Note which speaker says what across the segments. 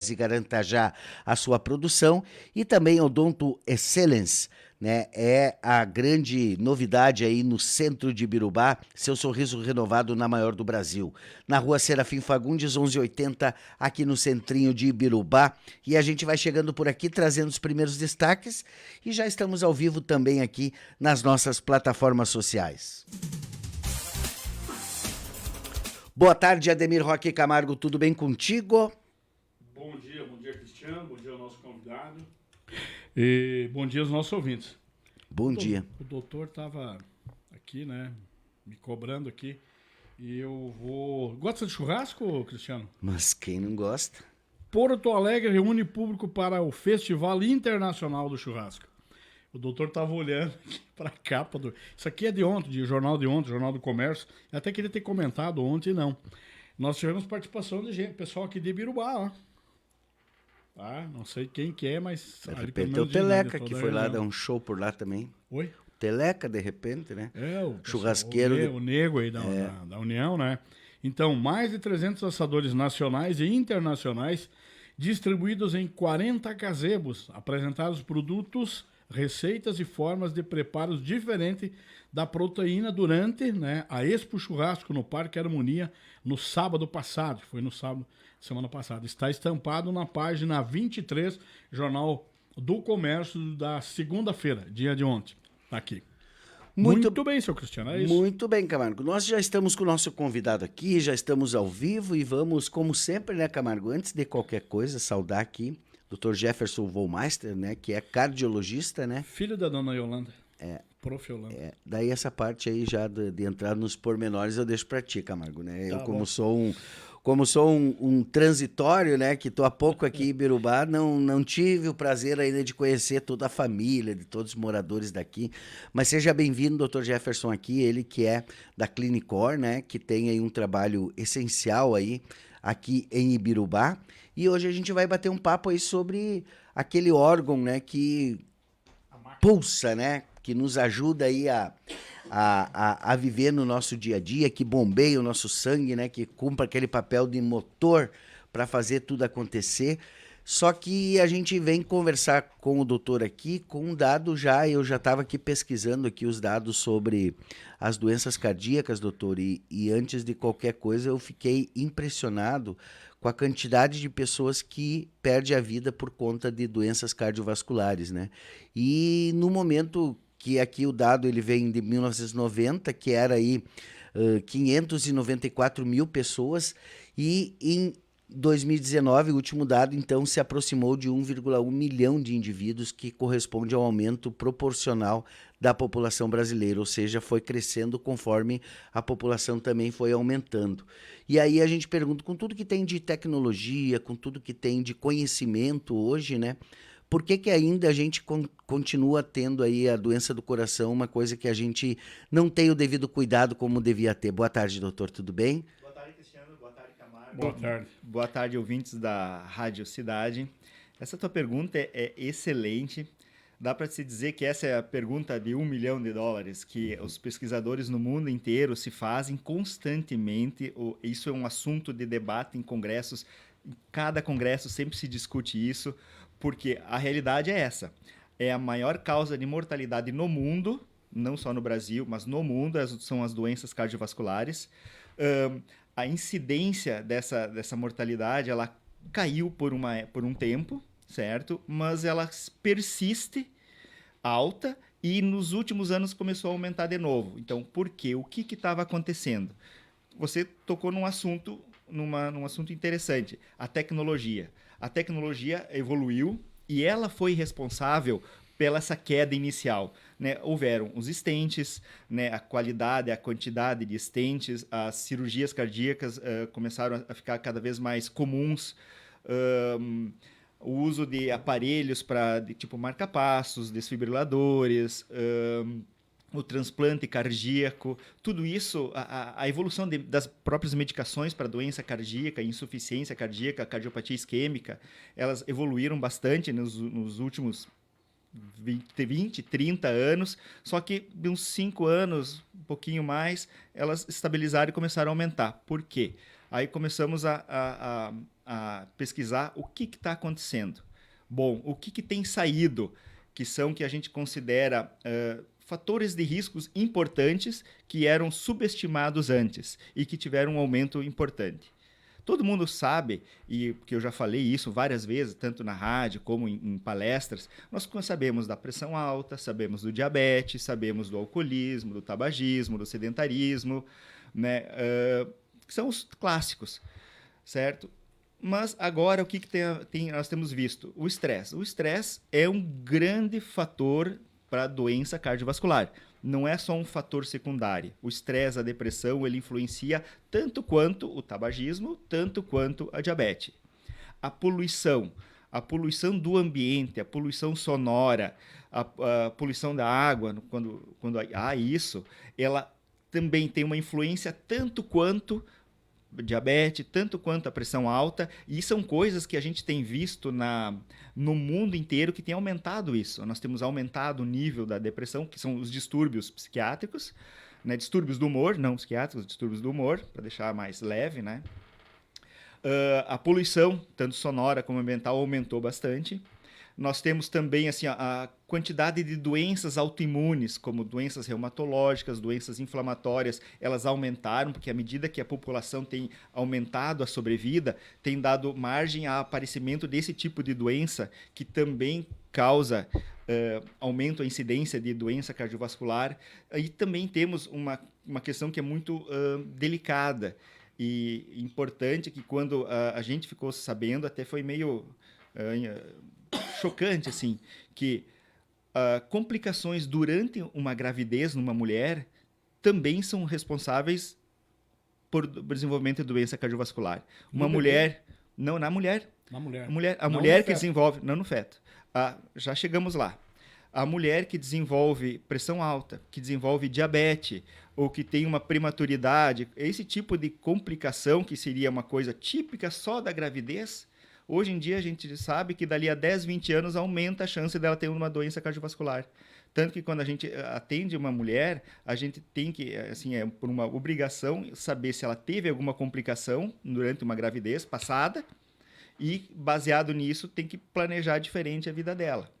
Speaker 1: e garanta já a sua produção. E também Odonto Excellence, né? É a grande novidade aí no centro de Ibirubá, seu sorriso renovado na maior do Brasil. Na rua Serafim Fagundes, 1180, aqui no centrinho de Ibirubá. E a gente vai chegando por aqui, trazendo os primeiros destaques. E já estamos ao vivo também aqui nas nossas plataformas sociais. Boa tarde, Ademir Roque Camargo, tudo bem contigo?
Speaker 2: Bom dia, Cristiano, bom dia ao nosso convidado e bom dia aos nossos ouvintes.
Speaker 1: Bom dia.
Speaker 2: O doutor estava aqui, né, me cobrando aqui e eu vou... Gosta de churrasco, Cristiano?
Speaker 1: Mas quem não gosta?
Speaker 2: Porto Alegre reúne público para o Festival Internacional do Churrasco. O doutor estava olhando para a capa do... Isso aqui é de ontem, Jornal do Comércio. Eu até queria ter comentado ontem, não. Nós tivemos participação de gente, pessoal aqui de Ibirubá, ó. Tá? Não sei quem que é, mas...
Speaker 1: De repente é o Teleca, que foi lá dar um show por lá também.
Speaker 2: Oi?
Speaker 1: Teleca, de repente, né?
Speaker 2: É, o
Speaker 1: churrasqueiro.
Speaker 2: O nego aí da União, né? Então, mais de 300 assadores nacionais e internacionais distribuídos em 40 gazebos, apresentados produtos, receitas e formas de preparos diferentes da proteína durante, né, a Expo Churrasco no Parque Harmonia no sábado passado, foi no sábado, semana passada. Está estampado na página 23, Jornal do Comércio da segunda-feira, dia de ontem. Tá aqui. Muito bem, seu Cristiano, é isso.
Speaker 1: Muito bem, Camargo. Nós já estamos com o nosso convidado aqui, já estamos ao vivo e vamos, como sempre, né, Camargo, antes de qualquer coisa, saudar aqui Dr. Jefferson Vollmeister, né, que é cardiologista, né?
Speaker 2: Filho da dona Yolanda. Prof. Yolanda.
Speaker 1: Daí essa parte aí já de entrar nos pormenores eu deixo para ti, Camargo, né?
Speaker 2: Tá
Speaker 1: eu, como
Speaker 2: bom.
Speaker 1: sou um transitório, né, que tô há pouco aqui em Ibirubá, não tive o prazer ainda de conhecer toda a família, de todos os moradores daqui. Mas seja bem-vindo, Dr. Jefferson aqui, ele que é da Clinicor, né, que tem aí um trabalho essencial aí aqui em Ibirubá. E hoje a gente vai bater um papo aí sobre aquele órgão, né, que pulsa, né, que nos ajuda aí a viver no nosso dia a dia, que bombeia o nosso sangue, né, que cumpre aquele papel de motor para fazer tudo acontecer. Só que a gente vem conversar com o doutor aqui com um dado já, eu já estava aqui pesquisando aqui os dados sobre as doenças cardíacas, doutor, e antes de qualquer coisa eu fiquei impressionado com a quantidade de pessoas que perdem a vida por conta de doenças cardiovasculares, né? E no momento que aqui o dado ele vem de 1990, que era aí 594 mil pessoas, e em 2019, o último dado, então, se aproximou de 1,1 milhão de indivíduos, que corresponde ao aumento proporcional da população brasileira, ou seja, foi crescendo conforme a população também foi aumentando. E aí a gente pergunta, com tudo que tem de tecnologia, com tudo que tem de conhecimento hoje, né? Por que ainda a gente continua tendo aí a doença do coração, uma coisa que a gente não tem o devido cuidado como devia ter? Boa tarde, doutor, tudo bem?
Speaker 3: Boa tarde, Cristiano. Boa tarde, Camargo.
Speaker 2: Boa tarde.
Speaker 3: Boa tarde, ouvintes da Rádio Cidade. Essa tua pergunta é excelente. Dá para se dizer que essa é a pergunta de $1 milhão que os pesquisadores no mundo inteiro se fazem constantemente. Isso é um assunto de debate em congressos. Em cada congresso sempre se discute isso, porque a realidade é essa. É a maior causa de mortalidade no mundo, não só no Brasil, mas no mundo, são as doenças cardiovasculares. A incidência dessa mortalidade, ela caiu por um tempo, certo? Mas ela persiste alta e nos últimos anos começou a aumentar de novo. Então, por quê? O que estava acontecendo? Você tocou num assunto interessante, a tecnologia. A tecnologia evoluiu e ela foi responsável pela essa queda inicial, né? Houveram os stents, né? A qualidade, a quantidade de stents, as cirurgias cardíacas começaram a ficar cada vez mais comuns, o uso de aparelhos para tipo marca-passos, desfibriladores, o transplante cardíaco, tudo isso, a evolução das próprias medicações para doença cardíaca, insuficiência cardíaca, cardiopatia isquêmica, elas evoluíram bastante nos últimos 20, 30 anos, só que de uns 5 anos, um pouquinho mais, elas estabilizaram e começaram a aumentar. Por quê? Aí começamos a a pesquisar o que está acontecendo. Bom, o que tem saído, que são que a gente considera fatores de riscos importantes que eram subestimados antes e que tiveram um aumento importante. Todo mundo sabe, e que eu já falei isso várias vezes, tanto na rádio como em palestras, nós sabemos da pressão alta, sabemos do diabetes, sabemos do alcoolismo, do tabagismo, do sedentarismo, né? Que são os clássicos, certo? Mas agora o que nós temos visto? O estresse. O estresse é um grande fator para a doença cardiovascular. Não é só um fator secundário. O estresse, a depressão, ele influencia tanto quanto o tabagismo, tanto quanto a diabetes. A poluição do ambiente, a poluição sonora, a poluição da água, quando há isso, ela também tem uma influência tanto quanto diabetes, tanto quanto a pressão alta, e são coisas que a gente tem visto no mundo inteiro que tem aumentado isso. Nós temos aumentado o nível da depressão, que são os distúrbios psiquiátricos, né? Distúrbios do humor, não psiquiátricos, distúrbios do humor, para deixar mais leve, né? A poluição, tanto sonora como ambiental, aumentou bastante. Nós temos também assim, a quantidade de doenças autoimunes, como doenças reumatológicas, doenças inflamatórias, elas aumentaram, porque à medida que a população tem aumentado a sobrevida, tem dado margem ao aparecimento desse tipo de doença, que também causa aumento da incidência de doença cardiovascular. E também temos uma questão que é muito delicada e importante, que quando a gente ficou sabendo, até foi meio chocante, assim, que complicações durante uma gravidez numa mulher também são responsáveis por desenvolvimento de doença cardiovascular. Uma mulher... Não, na mulher.
Speaker 2: Na mulher.
Speaker 3: A mulher que desenvolve... Não no feto. Já chegamos lá. A mulher que desenvolve pressão alta, que desenvolve diabetes, ou que tem uma prematuridade, esse tipo de complicação, que seria uma coisa típica só da gravidez... Hoje em dia, a gente sabe que dali a 10, 20 anos aumenta a chance dela ter uma doença cardiovascular. Tanto que quando a gente atende uma mulher, a gente tem que, assim, por uma obrigação, saber se ela teve alguma complicação durante uma gravidez passada e, baseado nisso, tem que planejar diferente a vida dela.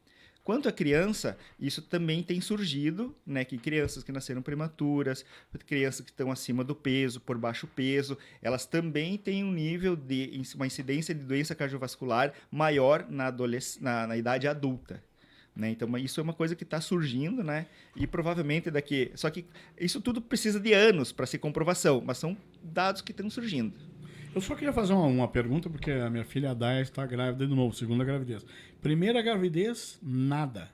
Speaker 3: Quanto à criança, isso também tem surgido, né, que crianças que nasceram prematuras, crianças que estão acima do peso, por baixo peso, elas também têm um nível de uma incidência de doença cardiovascular maior na idade adulta. Né? Então, isso é uma coisa que está surgindo, né? E provavelmente daqui... Só que isso tudo precisa de anos para ser comprovação, mas são dados que estão surgindo.
Speaker 2: Eu só queria fazer uma pergunta, porque a minha filha Daya está grávida de novo, segunda gravidez. Primeira gravidez, nada.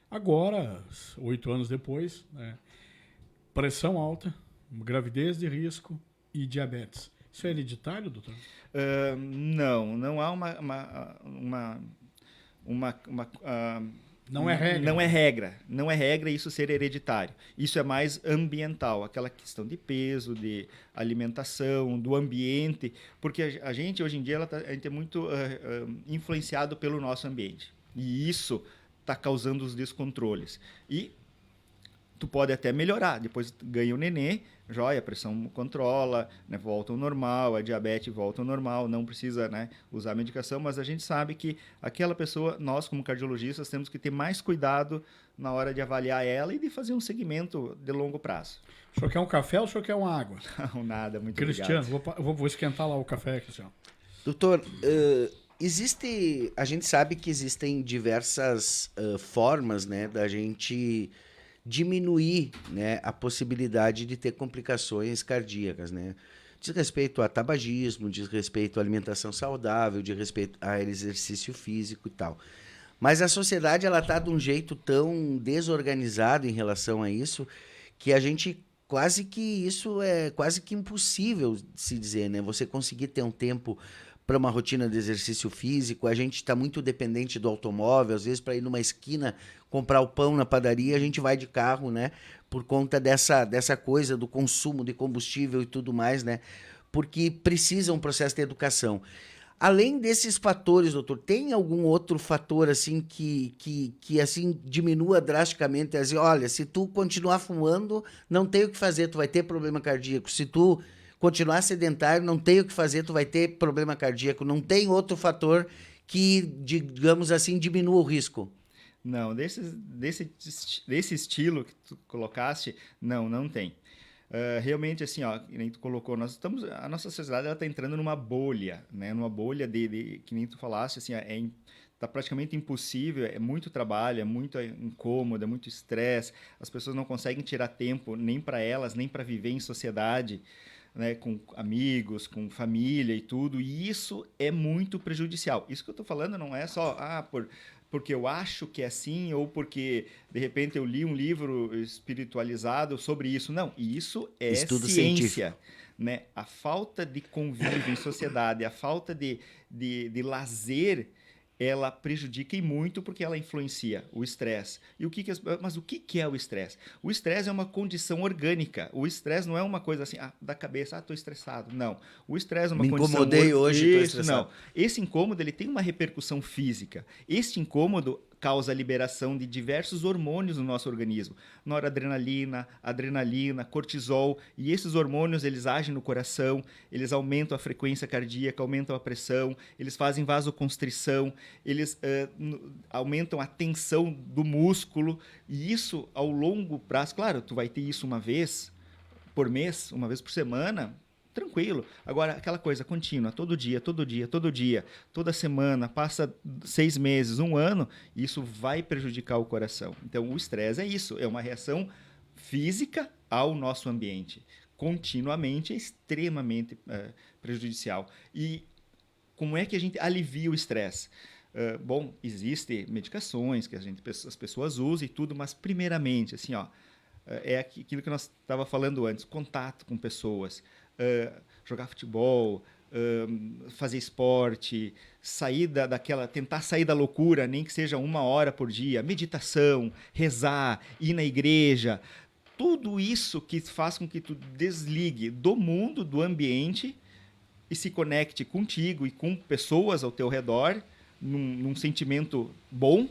Speaker 2: Agora, 8 anos depois, né, pressão alta, gravidez de risco e diabetes. Isso é hereditário, doutor?
Speaker 3: Não há
Speaker 2: não é regra.
Speaker 3: Não é regra isso ser hereditário. Isso é mais ambiental, aquela questão de peso, de alimentação, do ambiente, porque a gente hoje em dia a gente é muito influenciado pelo nosso ambiente. E isso está causando os descontroles. E tu pode até melhorar, depois ganha o nenê, joia, a pressão controla, né, volta ao normal, a diabetes volta ao normal, não precisa, né, usar medicação, mas a gente sabe que aquela pessoa, nós como cardiologistas, temos que ter mais cuidado na hora de avaliar ela e de fazer um segmento de longo prazo.
Speaker 2: O senhor quer um café ou o senhor quer uma água?
Speaker 3: Não, nada, muito
Speaker 2: Cristiano,
Speaker 3: obrigado.
Speaker 2: vou esquentar lá o café, Cristiano.
Speaker 1: Doutor, a gente sabe que existem diversas formas, né, da gente diminuir, né, a possibilidade de ter complicações cardíacas, né? Diz respeito a tabagismo, diz respeito à alimentação saudável, diz respeito a exercício físico e tal. Mas a sociedade ela está de um jeito tão desorganizado em relação a isso que a gente isso é quase que impossível de se dizer, né? Você conseguir ter um tempo para uma rotina de exercício físico, a gente está muito dependente do automóvel, às vezes para ir numa esquina comprar o pão na padaria, a gente vai de carro, né? Por conta dessa coisa do consumo de combustível e tudo mais, né? Porque precisa um processo de educação. Além desses fatores, doutor, tem algum outro fator assim que assim diminua drasticamente? Assim, olha, se tu continuar fumando, não tem o que fazer, tu vai ter problema cardíaco. Se tu continuar sedentário, não tem o que fazer, tu vai ter problema cardíaco, não tem outro fator que, digamos assim, diminua o risco.
Speaker 3: Não, desse estilo que tu colocaste, não tem. Realmente, assim, ó, que nem tu colocou, a nossa sociedade está entrando numa bolha, né? Numa bolha que nem tu falaste, assim, tá praticamente impossível, é muito trabalho, é muito incômodo, é muito estresse, as pessoas não conseguem tirar tempo nem para elas, nem para viver em sociedade, né, com amigos, com família e tudo, e isso é muito prejudicial. Isso que eu estou falando não é só porque eu acho que é assim ou porque, de repente, eu li um livro espiritualizado sobre isso. Não, isso é
Speaker 1: estudo
Speaker 3: ciência.
Speaker 1: científico.
Speaker 3: Né? A falta de convívio em sociedade, a falta de lazer, ela prejudica e muito porque ela influencia o estresse. Mas o que é o estresse? O estresse é uma condição orgânica. O estresse não é uma coisa assim, da cabeça, estou estressado. Não. O estresse é uma condição...
Speaker 1: Me incomodei hoje, estou estressado.
Speaker 3: Não. Esse incômodo ele tem uma repercussão física. Esse incômodo causa a liberação de diversos hormônios no nosso organismo. Noradrenalina, adrenalina, cortisol. E esses hormônios, eles agem no coração, eles aumentam a frequência cardíaca, aumentam a pressão, eles fazem vasoconstrição, eles aumentam a tensão do músculo. E isso, ao longo prazo, claro, tu vai ter isso uma vez por mês, uma vez por semana, tranquilo. Agora, aquela coisa contínua, todo dia, toda semana, passa 6 meses, 1 ano, isso vai prejudicar o coração. Então, o estresse é isso, é uma reação física ao nosso ambiente. Continuamente é extremamente prejudicial. E como é que a gente alivia o estresse? Bom, existem medicações que as pessoas usam e tudo, mas primeiramente, assim, ó, é aquilo que nós estávamos falando antes, contato com pessoas, jogar futebol, fazer esporte, tentar sair da loucura, nem que seja 1 hora por dia, meditação, rezar, ir na igreja, tudo isso que faz com que tu desligue do mundo, do ambiente e se conecte contigo e com pessoas ao teu redor, num sentimento bom,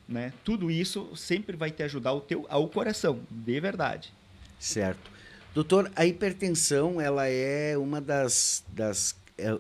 Speaker 3: né? Tudo isso sempre vai te ajudar ao coração, de verdade.
Speaker 1: Certo. Doutor, a hipertensão, ela é uma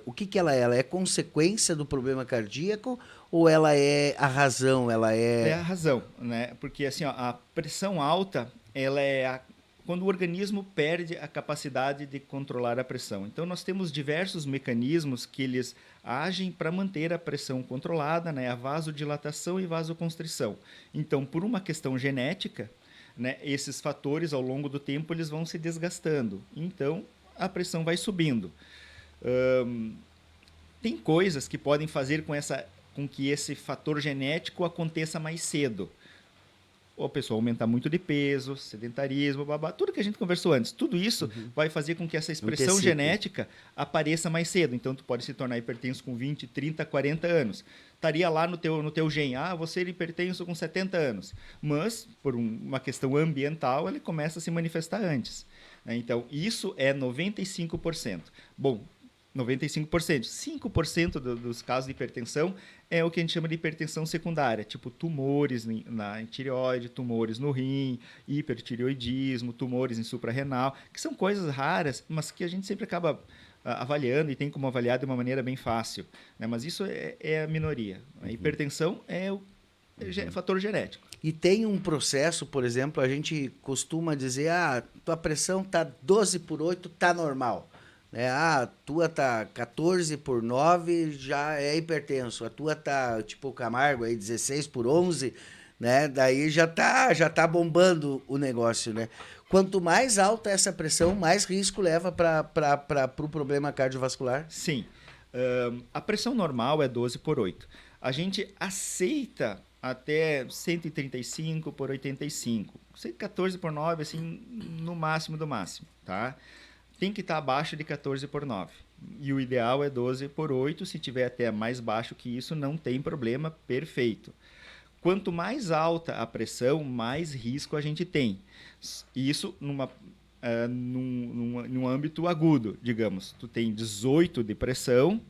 Speaker 1: o que ela é? Ela é consequência do problema cardíaco ou ela é a razão?
Speaker 3: É a razão, né? Porque assim, ó, a pressão alta, ela é quando o organismo perde a capacidade de controlar a pressão. Então, nós temos diversos mecanismos que eles agem para manter a pressão controlada, né? A vasodilatação e vasoconstrição. Então, por uma questão genética, né, esses fatores, ao longo do tempo, eles vão se desgastando. Então, a pressão vai subindo. Tem coisas que podem fazer com que esse fator genético aconteça mais cedo. Ou a pessoa aumentar muito de peso, sedentarismo, tudo que a gente conversou antes. Tudo isso vai fazer com que essa expressão genética apareça mais cedo. Então, tu pode se tornar hipertenso com 20, 30, 40 anos. Estaria lá no teu gene, você é hipertenso com 70 anos. Mas, por uma questão ambiental, ele começa a se manifestar antes. Então, isso é 95%. Bom, 95%. 5% dos casos de hipertensão é o que a gente chama de hipertensão secundária, tipo tumores na tireoide, tumores no rim, hipertireoidismo, tumores em suprarrenal, que são coisas raras, mas que a gente sempre acaba avaliando e tem como avaliar de uma maneira bem fácil, né? Mas isso é a minoria. A hipertensão é o fator genético.
Speaker 1: E tem um processo, por exemplo, a gente costuma dizer, tua pressão está 12/8, está normal. A tua tá 14/9, já é hipertenso. A tua tá, tipo o Camargo, aí 16/11, né? Daí já tá bombando o negócio, né? Quanto mais alta essa pressão, mais risco leva para o problema cardiovascular?
Speaker 3: Sim. A pressão normal é 12/8. A gente aceita até 135/85. 14/9, assim, no máximo do máximo, tá? Tem que estar abaixo de 14/9. E o ideal é 12/8. Se tiver até mais baixo que isso, não tem problema, perfeito. Quanto mais alta a pressão, mais risco a gente tem. Isso num âmbito agudo, digamos. Tu tem 18 de pressão,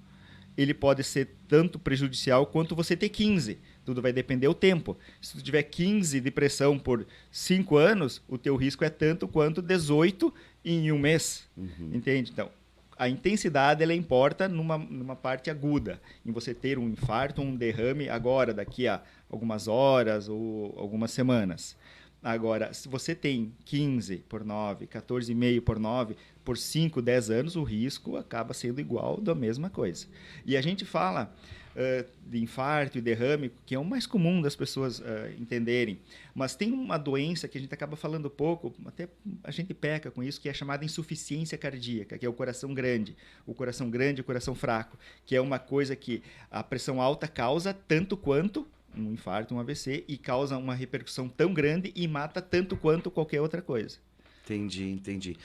Speaker 3: ele pode ser tanto prejudicial quanto você ter 15. Tudo vai depender do tempo. Se tu tiver 15 de pressão por 5 anos, o teu risco é tanto quanto 18 em 1 mês. Entende? Então, a intensidade ela importa numa parte aguda, em você ter um infarto, um derrame agora, daqui a algumas horas ou algumas semanas. Agora, se você tem 15 por 9, 14,5 por 9, por 5, 10 anos, o risco acaba sendo igual da mesma coisa. E a gente fala de infarto e derrame, que é o mais comum das pessoas entenderem. Mas tem uma doença que a gente acaba falando pouco, até a gente peca com isso, que é chamada insuficiência cardíaca, que é o coração grande e o coração fraco, que é uma coisa que a pressão alta causa tanto quanto um infarto, um AVC, e causa uma repercussão tão grande e mata tanto quanto qualquer outra coisa.
Speaker 1: Entendi.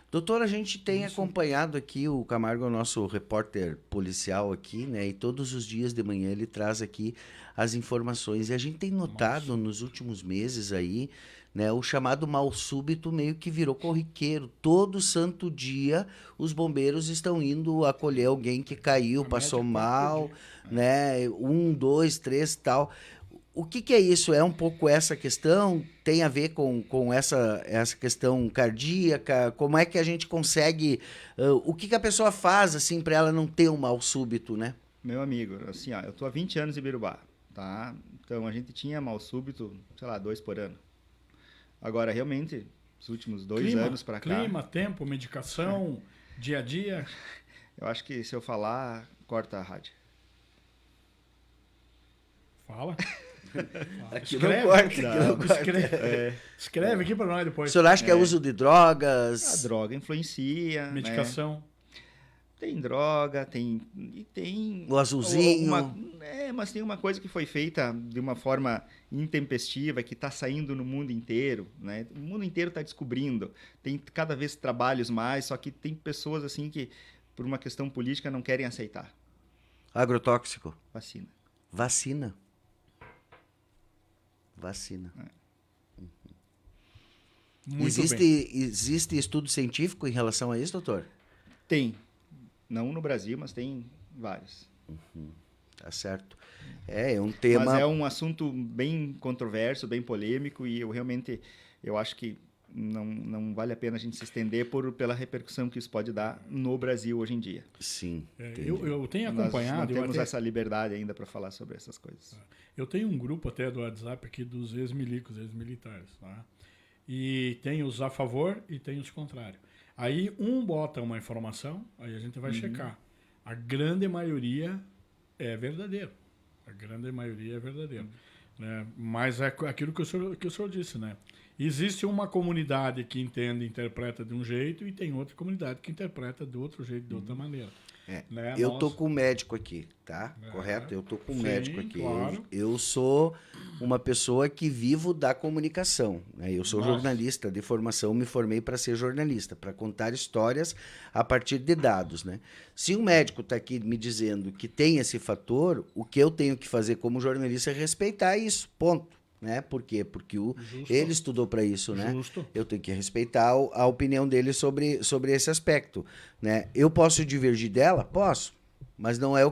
Speaker 1: Doutor, a gente tem acompanhado aqui, o Camargo é o nosso repórter policial aqui, né? E todos os dias de manhã ele traz aqui as informações. E a gente tem notado nos últimos meses aí, né, o chamado mal súbito meio que virou corriqueiro. Todo santo dia os bombeiros estão indo acolher alguém que caiu, passou mal, né? 1, 2, 3 tal. O que é isso? É um pouco essa questão? Tem a ver com essa questão cardíaca? Como é que a gente consegue... o que a pessoa faz assim para ela não ter um mal súbito, né?
Speaker 3: Meu amigo, assim, ó, eu tô há 20 anos em Birubá, tá? Então a gente tinha mal súbito, sei lá, 2 por ano. Agora, realmente, os últimos 2 anos para cá...
Speaker 2: Clima, tempo, medicação, dia a dia...
Speaker 3: Eu acho que se eu falar, corta a rádio.
Speaker 2: Fala.
Speaker 1: Aqui
Speaker 2: Escreve,
Speaker 1: não corta.
Speaker 2: Escreve aqui para nós depois.
Speaker 1: O senhor acha que é uso de drogas?
Speaker 3: A droga influencia,
Speaker 2: Medicação.
Speaker 3: né? Tem droga, tem
Speaker 1: o azulzinho.
Speaker 3: Mas tem uma coisa que foi feita de uma forma intempestiva, que está saindo no mundo inteiro, né? O mundo inteiro está descobrindo. Tem cada vez trabalhos mais, só que tem pessoas assim que, por uma questão política, não querem aceitar.
Speaker 1: Agrotóxico.
Speaker 3: Vacina.
Speaker 1: Vacina. Existe estudo científico em relação a isso, doutor?
Speaker 3: Tem. Não no Brasil, mas tem vários.
Speaker 1: Tá certo. É um tema...
Speaker 3: Mas é um assunto bem controverso, bem polêmico, e eu acho que não vale a pena a gente se estender pela repercussão que isso pode dar no Brasil hoje em dia.
Speaker 1: Sim.
Speaker 2: Eu tenho acompanhado...
Speaker 3: Nós não temos essa liberdade ainda para falar sobre essas coisas.
Speaker 2: Eu tenho um grupo até do WhatsApp aqui dos ex-milicos, ex-militares, tá? E tem os a favor e tem os contrários. Aí um bota uma informação, aí a gente vai checar. A grande maioria é verdadeiro. Né? Mas é aquilo que o senhor disse, né? Existe uma comunidade que entende e interpreta de um jeito e tem outra comunidade que interpreta de outro jeito, de outra maneira. Né?
Speaker 1: Eu tô com um médico aqui, tá? Correto? Eu tô com um médico aqui.
Speaker 2: Claro.
Speaker 1: Eu sou uma pessoa que vivo da comunicação, né? Eu sou jornalista de formação, me formei para ser jornalista, para contar histórias a partir de dados, né? Se um médico está aqui me dizendo que tem esse fator, o que eu tenho que fazer como jornalista é respeitar isso, ponto. Né? Por quê? Porque ele estudou para isso, né?
Speaker 2: Justo.
Speaker 1: Eu tenho que respeitar a opinião dele sobre esse aspecto, né? Eu posso divergir dela? Posso. Mas não é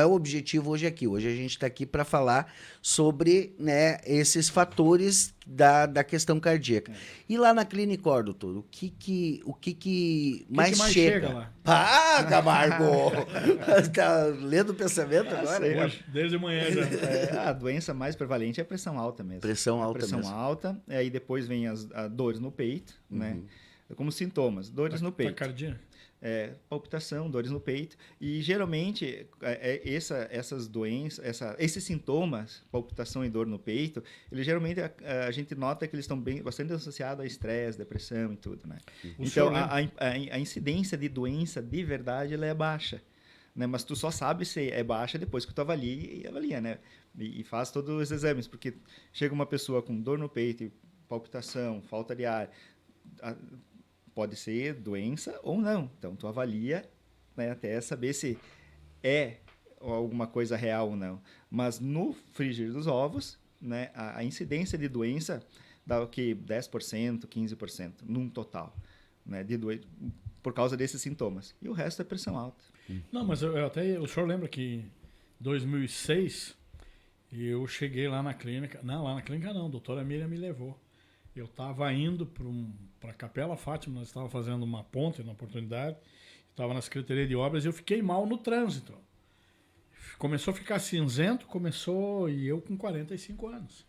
Speaker 1: o objetivo hoje aqui. Hoje a gente está aqui para falar sobre, né, esses fatores da questão cardíaca. E lá na Clinicor, doutor, o que mais chega
Speaker 2: lá?
Speaker 1: Ah, Camargo! Tá lendo o pensamento agora?
Speaker 2: Hoje, desde amanhã já.
Speaker 3: A doença mais prevalente é a pressão alta mesmo.
Speaker 1: Pressão alta,
Speaker 3: aí depois vem as dores no peito, né? Como sintomas, dores no peito.
Speaker 2: Taquicardia.
Speaker 3: Palpitação, dores no peito. E geralmente essas doenças, esses sintomas, palpitação e dor no peito, eles geralmente a gente nota que eles estão bastante associados a estresse, depressão e tudo, né? Então a incidência de doença de verdade ela é baixa, né? Mas tu só sabe se é baixa depois que tu avalia, né? E faz todos os exames, porque chega uma pessoa com dor no peito, palpitação, falta de ar, pode ser doença ou não. Então, tu avalia, né, até saber se é alguma coisa real ou não. Mas no frigir dos ovos, né, a incidência de doença dá o quê? 10%, 15% num total, né, por causa desses sintomas. E o resto é pressão alta.
Speaker 2: Não, mas o senhor lembra que em 2006 eu cheguei lá na clínica. Não, lá na clínica não, a doutora Miriam me levou. Eu estava indo para a Capela Fátima, nós estávamos fazendo uma ponte na oportunidade. estava na Secretaria de Obras e eu fiquei mal no trânsito. Começou a ficar cinzento, e eu com 45 anos.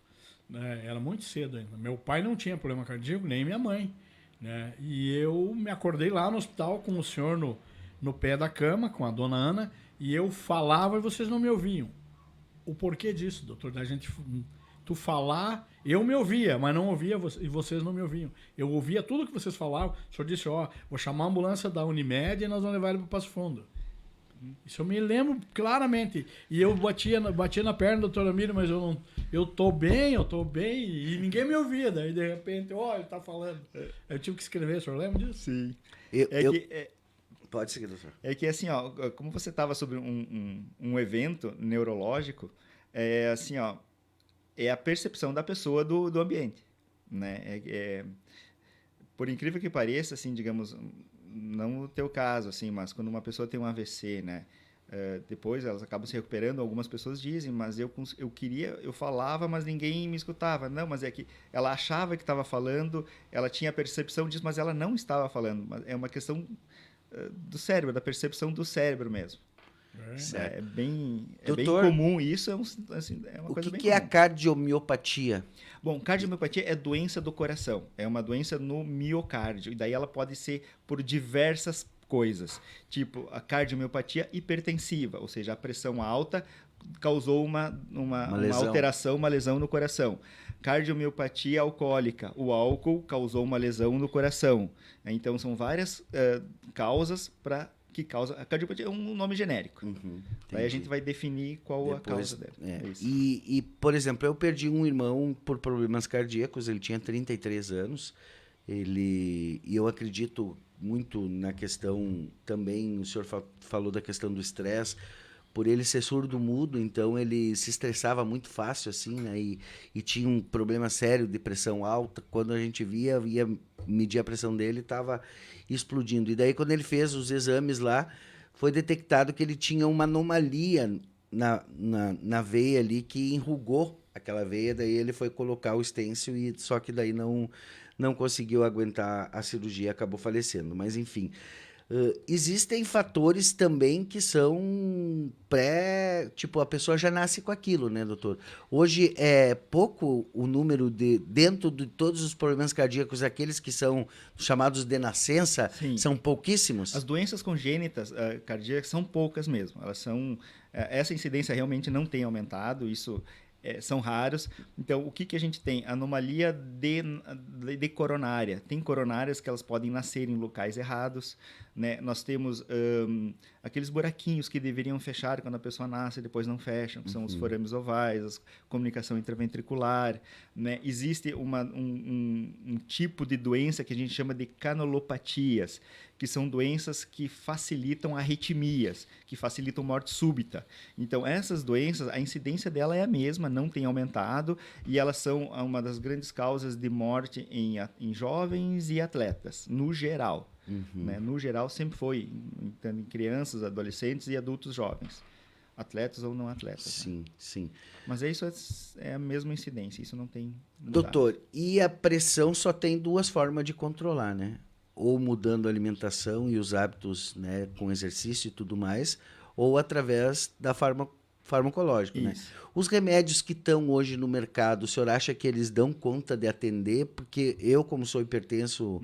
Speaker 2: Né? Era muito cedo ainda. Meu pai não tinha problema cardíaco, nem minha mãe. Né? E eu me acordei lá no hospital com o senhor no pé da cama, com a dona Ana, e eu falava e vocês não me ouviam. O porquê disso, doutor? Da gente, tu falar, eu me ouvia, mas não ouvia e vocês não me ouviam. Eu ouvia tudo que vocês falavam. O senhor disse, vou chamar a ambulância da Unimed e nós vamos levar ele para o Passo Fundo. Isso eu me lembro claramente. E eu batia na perna do doutor Amílio, mas eu tô bem, e ninguém me ouvia. Daí, de repente, ele tá falando. Eu tive que escrever, o senhor lembra disso?
Speaker 3: Sim.
Speaker 1: Pode seguir, doutor.
Speaker 3: É que assim, como você estava sobre um evento neurológico, assim, é a percepção da pessoa do ambiente, né? Por incrível que pareça, assim, digamos, não o teu caso, assim, mas quando uma pessoa tem um AVC, né? Depois elas acabam se recuperando, algumas pessoas dizem, mas eu falava, mas ninguém me escutava. Não, mas é que ela achava que estava falando, ela tinha a percepção disso, mas ela não estava falando. Mas é uma questão do cérebro, da percepção do cérebro mesmo. É bem comum isso, assim, é uma coisa bem comum.
Speaker 1: O que é a cardiomiopatia?
Speaker 3: Bom, cardiomiopatia é doença do coração, é uma doença no miocárdio, e daí ela pode ser por diversas coisas, tipo a cardiomiopatia hipertensiva, ou seja, a pressão alta causou uma alteração, uma lesão no coração. Cardiomiopatia alcoólica, o álcool causou uma lesão no coração. Então, são várias causas que causa... A cardiopatia é um nome genérico. Daí a gente vai definir qual a causa dela.
Speaker 1: E, por exemplo, eu perdi um irmão por problemas cardíacos, ele tinha 33 anos, e eu acredito muito na questão também, o senhor falou da questão do estresse, por ele ser surdo-mudo, então ele se estressava muito fácil, assim, né? E tinha um problema sério de pressão alta. Quando a gente ia medir a pressão dele, estava explodindo. E daí, quando ele fez os exames lá, foi detectado que ele tinha uma anomalia na veia ali, que enrugou aquela veia. Daí ele foi colocar o stencil, só que daí não conseguiu aguentar a cirurgia e acabou falecendo. Mas, enfim... existem fatores também que são tipo, a pessoa já nasce com aquilo, né, doutor? Hoje é pouco o número dentro de todos os problemas cardíacos, aqueles que são chamados de nascença,
Speaker 3: Sim.
Speaker 1: São pouquíssimos?
Speaker 3: As doenças congênitas cardíacas são poucas mesmo. Elas são... essa incidência realmente não tem aumentado, isso... são raros. Então, o que a gente tem? Anomalia de coronária. Tem coronárias que elas podem nascer em locais errados, né? Nós temos aqueles buraquinhos que deveriam fechar quando a pessoa nasce e depois não fecham, que são os forames ovais, a comunicação intraventricular, né? Existe um tipo de doença que a gente chama de canulopatias, que são doenças que facilitam arritmias, que facilitam morte súbita. Então, essas doenças, a incidência dela é a mesma, não tem aumentado, e elas são uma das grandes causas de morte em jovens e atletas, no geral. Né? No geral, sempre foi, em crianças, adolescentes e adultos jovens. Atletas ou não atletas.
Speaker 1: Sim,
Speaker 3: né?
Speaker 1: sim.
Speaker 3: Mas isso é a mesma incidência, isso não tem mudado.
Speaker 1: Doutor, e a pressão só tem duas formas de controlar, né? Ou mudando a alimentação e os hábitos, né, com exercício e tudo mais, ou através da farmacológico, né? Os remédios que estão hoje no mercado, o senhor acha que eles dão conta de atender? Porque eu, como sou hipertenso,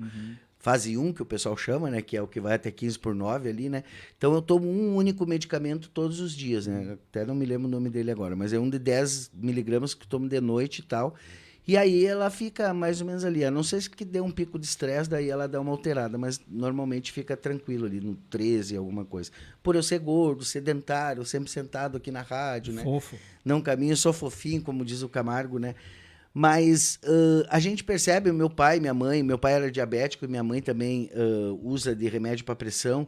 Speaker 1: fase 1, que o pessoal chama, né, que é o que vai até 15/9 ali, né? Então eu tomo um único medicamento todos os dias, né? Até não me lembro o nome dele agora, mas é um de 10 miligramas que eu tomo de noite e tal. E aí ela fica mais ou menos ali, a não ser que dê um pico de estresse, daí ela dá uma alterada, mas normalmente fica tranquilo ali, no 13, alguma coisa. Por eu ser gordo, sedentário, sempre sentado aqui na rádio, né?
Speaker 2: Fofo.
Speaker 1: Não caminho, sou fofinho, como diz o Camargo, né? Mas a gente percebe, meu pai era diabético e minha mãe também usa de remédio para pressão,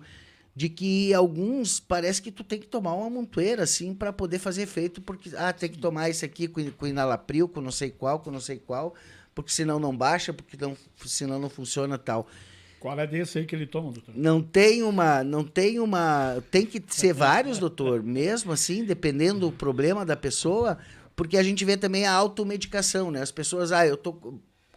Speaker 1: de que alguns parece que tu tem que tomar uma montoeira assim para poder fazer efeito, porque tem que tomar esse aqui com enalapril, com não sei qual, porque senão não baixa, porque senão não funciona tal.
Speaker 2: Qual é desse aí que ele toma, doutor?
Speaker 1: Tem que ser vários, doutor, mesmo assim, dependendo do problema da pessoa, porque a gente vê também a automedicação, né? As pessoas,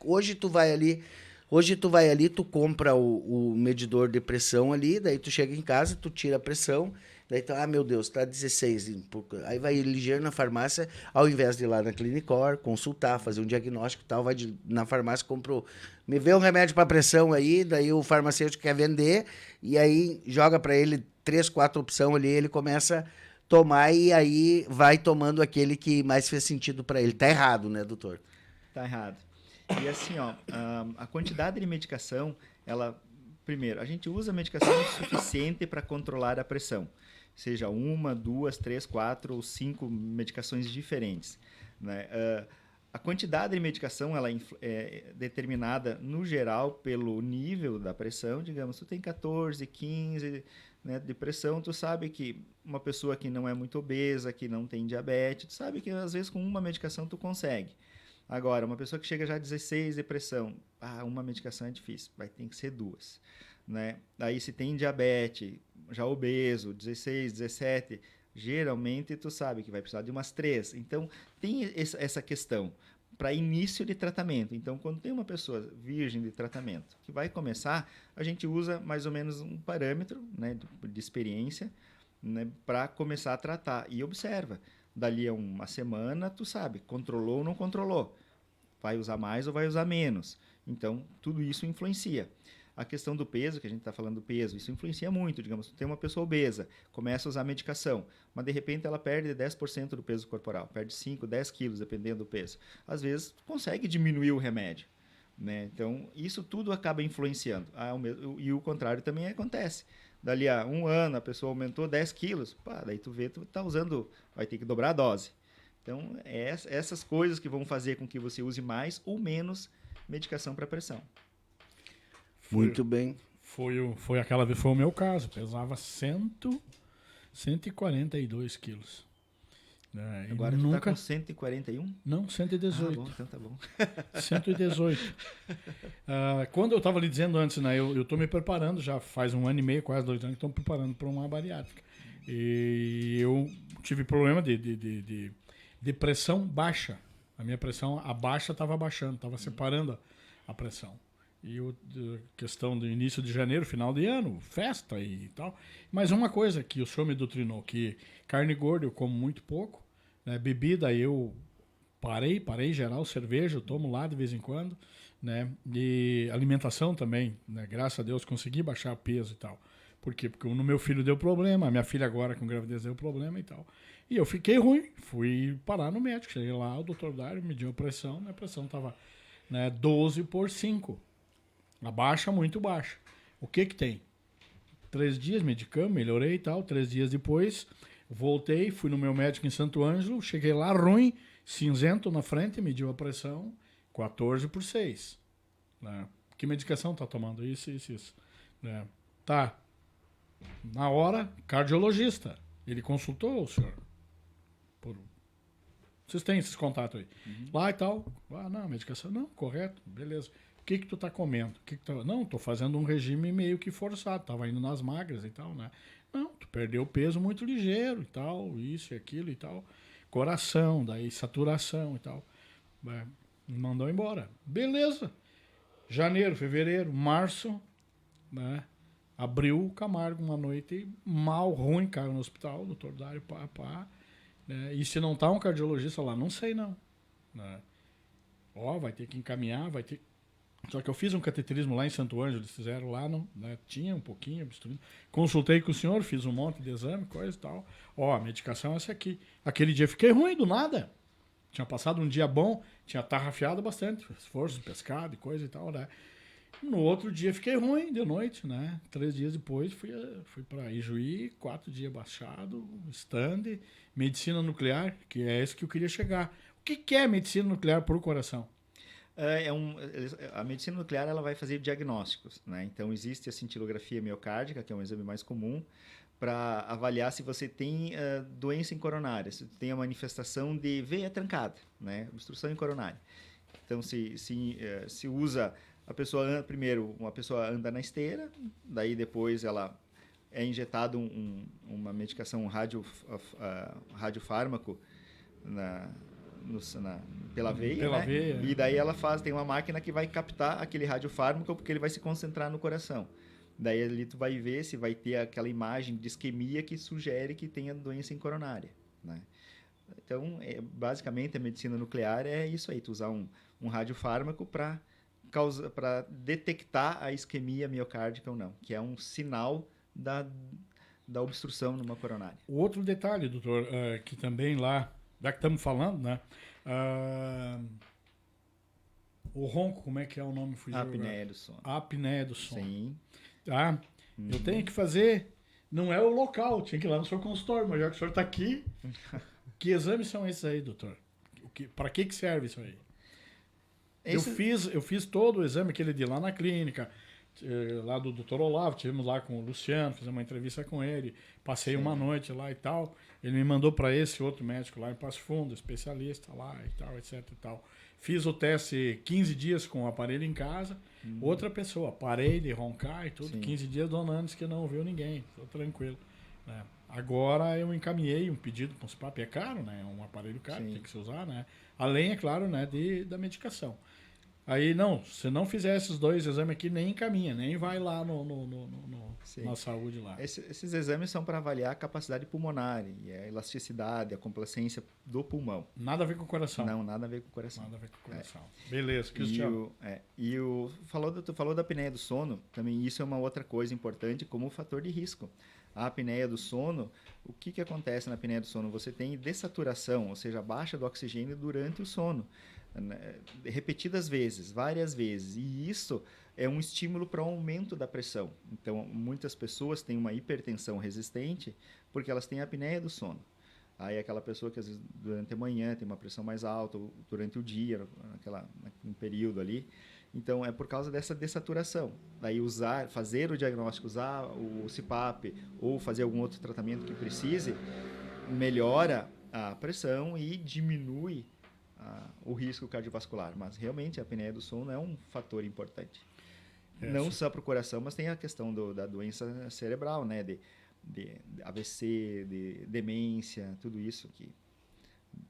Speaker 1: hoje tu vai ali Hoje tu vai ali, tu compra o medidor de pressão ali, daí tu chega em casa, tu tira a pressão, daí tu, meu Deus, tá 16. Aí vai ligeiro na farmácia, ao invés de ir lá na Clinicor, consultar, fazer um diagnóstico e tal, vai na farmácia, compra, me vê um remédio para pressão aí, daí o farmacêutico quer vender, e aí joga para ele 3, 4 opções ali, ele começa a tomar e aí vai tomando aquele que mais fez sentido para ele. Tá errado, né, doutor?
Speaker 3: Tá errado. E assim, ó, a quantidade de medicação, primeiro, a gente usa medicação suficiente para controlar a pressão. Seja 1, 2, 3, 4 ou 5 medicações diferentes, né? A quantidade de medicação ela é determinada, no geral, pelo nível da pressão. Digamos, tu tem 14, 15, né, de pressão, tu sabe que uma pessoa que não é muito obesa, que não tem diabetes, tu sabe que às vezes com uma medicação tu consegue. Agora, uma pessoa que chega já a 16 de pressão, uma medicação é difícil, vai ter que ser 2. Né? Aí se tem diabetes, já obeso, 16, 17, geralmente tu sabe que vai precisar de umas 3. Então, tem essa questão para início de tratamento. Então, quando tem uma pessoa virgem de tratamento que vai começar, a gente usa mais ou menos um parâmetro, né, de experiência, né, para começar a tratar. E observa. Dali a uma semana, tu sabe, controlou ou não controlou. Vai usar mais ou vai usar menos. Então, tudo isso influencia. A questão do peso, que a gente está falando do peso, isso influencia muito. Digamos, tu tem uma pessoa obesa, começa a usar medicação, mas de repente ela perde 10% do peso corporal, perde 5, 10 quilos, dependendo do peso. Às vezes, consegue diminuir o remédio. Né? Então, isso tudo acaba influenciando. E o contrário também acontece. Dali a um ano, a pessoa aumentou 10 quilos, daí tu vê, tu tá usando, vai ter que dobrar a dose. Então, essas coisas que vão fazer com que você use mais ou menos medicação para pressão.
Speaker 1: Muito bem.
Speaker 2: Foi aquela vez, foi o meu caso, pesava 142 quilos.
Speaker 3: Agora tu tá com 141?
Speaker 2: Não, 118.
Speaker 3: Bom, então tá bom.
Speaker 2: 118. Quando eu estava lhe dizendo antes, né, eu estou me preparando, já faz 1 ano e meio, quase 2 anos, que estou me preparando para uma bariátrica. E eu tive problema de pressão baixa. A minha pressão, a baixa estava baixando, estava separando a pressão. E questão do início de janeiro, final de ano, festa e tal. Mas uma coisa que o senhor me doutrinou, que carne gorda eu como muito pouco, né? Bebida eu parei geral, cerveja eu tomo lá de vez em quando, né? E alimentação também, né? Graças a Deus consegui baixar peso e tal. Por quê? Porque no meu filho deu problema, a minha filha agora com gravidez deu problema e tal. E eu fiquei ruim, fui parar no médico, cheguei lá, o doutor Dário mediu a pressão, minha pressão estava, né, 12/5. A baixa, muito baixa. O que tem? 3 dias medicamos, melhorei e tal. 3 dias depois, voltei, fui no meu médico em Santo Ângelo, cheguei lá ruim, cinzento na frente, mediu a pressão, 14/6. Né? Que medicação tá tomando? Isso. Né? Tá. Na hora, cardiologista. Ele consultou o senhor. Vocês têm esses contatos aí. Lá e tal. Não, medicação. Não, correto, beleza. O que tu tá comendo? Não, tô fazendo um regime meio que forçado. Tava indo nas magras e tal, né? Não, tu perdeu peso muito ligeiro e tal, isso e aquilo e tal. Coração, daí saturação e tal. Me mandou embora. Beleza. Janeiro, fevereiro, março, né? Abriu o Camargo uma noite mal, ruim, cara, no hospital, doutor Dário, né? E se não tá um cardiologista lá, não sei não. Né? Vai ter que encaminhar, vai ter... Só que eu fiz um cateterismo lá em Santo Ângelo, eles fizeram lá, não, né? Tinha um pouquinho, consultei com o senhor, fiz um monte de exame, coisa e tal. A medicação é essa aqui. Aquele dia fiquei ruim, do nada. Tinha passado um dia bom, tinha tarrafiado bastante, esforço, pescado e coisa e tal, né? No outro dia fiquei ruim, de noite, né? 3 dias depois fui para Ijuí, 4 dias baixado, stand, medicina nuclear, que é esse que eu queria chegar. O que é medicina nuclear por coração?
Speaker 3: A medicina nuclear ela vai fazer diagnósticos, né? Então existe a cintilografia miocárdica, que é um exame mais comum, para avaliar se você tem doença em coronária, se tem a manifestação de veia trancada, né? Obstrução em coronária. Então se usa a pessoa primeiro uma pessoa anda na esteira, daí depois ela é injetado uma medicação radiofármaco pela veia,
Speaker 2: Pela
Speaker 3: né?
Speaker 2: veia.
Speaker 3: E daí ela tem uma máquina que vai captar aquele radiofármaco porque ele vai se concentrar no coração. Daí ali tu vai ver se vai ter aquela imagem de isquemia que sugere que tenha doença coronária, né? Então, basicamente, a medicina nuclear é isso aí, tu usar um radiofármaco para detectar a isquemia miocárdica ou não, que é um sinal da obstrução numa coronária.
Speaker 2: O outro detalhe, doutor, que também lá, já que estamos falando, né? O ronco, como é que é o nome? Fugiu
Speaker 3: Apneia do sono.
Speaker 2: Apneia do sono.
Speaker 3: Sim.
Speaker 2: Tá? Eu tenho que fazer, não é o local, tinha que ir lá no seu consultório, mas já que o senhor está aqui, que exames são esses aí, doutor? Para que serve isso aí? Eu fiz todo o exame, aquele de lá na clínica, lá do Dr. Olavo, tivemos lá com o Luciano, fizemos uma entrevista com ele, passei uma noite lá e tal. Ele me mandou para esse outro médico lá em Passo Fundo, especialista lá e tal, etc e tal. Fiz o teste 15 dias com o aparelho em casa, outra pessoa, parei de roncar e tudo,
Speaker 3: Sim.
Speaker 2: 15 dias donantes que não viu ninguém, tô tranquilo. Né? Agora eu encaminhei um pedido para o CPAP, é caro, né? É um aparelho caro,
Speaker 3: Sim.
Speaker 2: tem que se usar, né? Além, é claro, né, da medicação. Aí, não, se não fizer esses dois exames aqui, nem encaminha, nem vai lá na saúde lá.
Speaker 3: Esses exames são para avaliar a capacidade pulmonar, e a elasticidade, a complacência do pulmão.
Speaker 2: Nada a ver com o coração.
Speaker 3: Não, nada a ver com o coração.
Speaker 2: Nada a ver com o coração. Beleza, Cristiano.
Speaker 3: Tu falou da apneia do sono, também isso é uma outra coisa importante como fator de risco. A apneia do sono, o que acontece na apneia do sono? Você tem dessaturação, ou seja, baixa do oxigênio durante o sono, repetidas vezes, várias vezes, e isso é um estímulo para o aumento da pressão. Então, muitas pessoas têm uma hipertensão resistente porque elas têm apneia do sono. Aí aquela pessoa que às vezes durante a manhã tem uma pressão mais alta, ou durante o dia, naquele período ali. Então, é por causa dessa dessaturação. Daí fazer o diagnóstico, usar o CPAP ou fazer algum outro tratamento que precise, melhora a pressão e diminui o risco cardiovascular. Mas realmente a apneia do sono é um fator importante. Não só para o coração, mas tem a questão da doença cerebral, né? De AVC, de demência, tudo isso que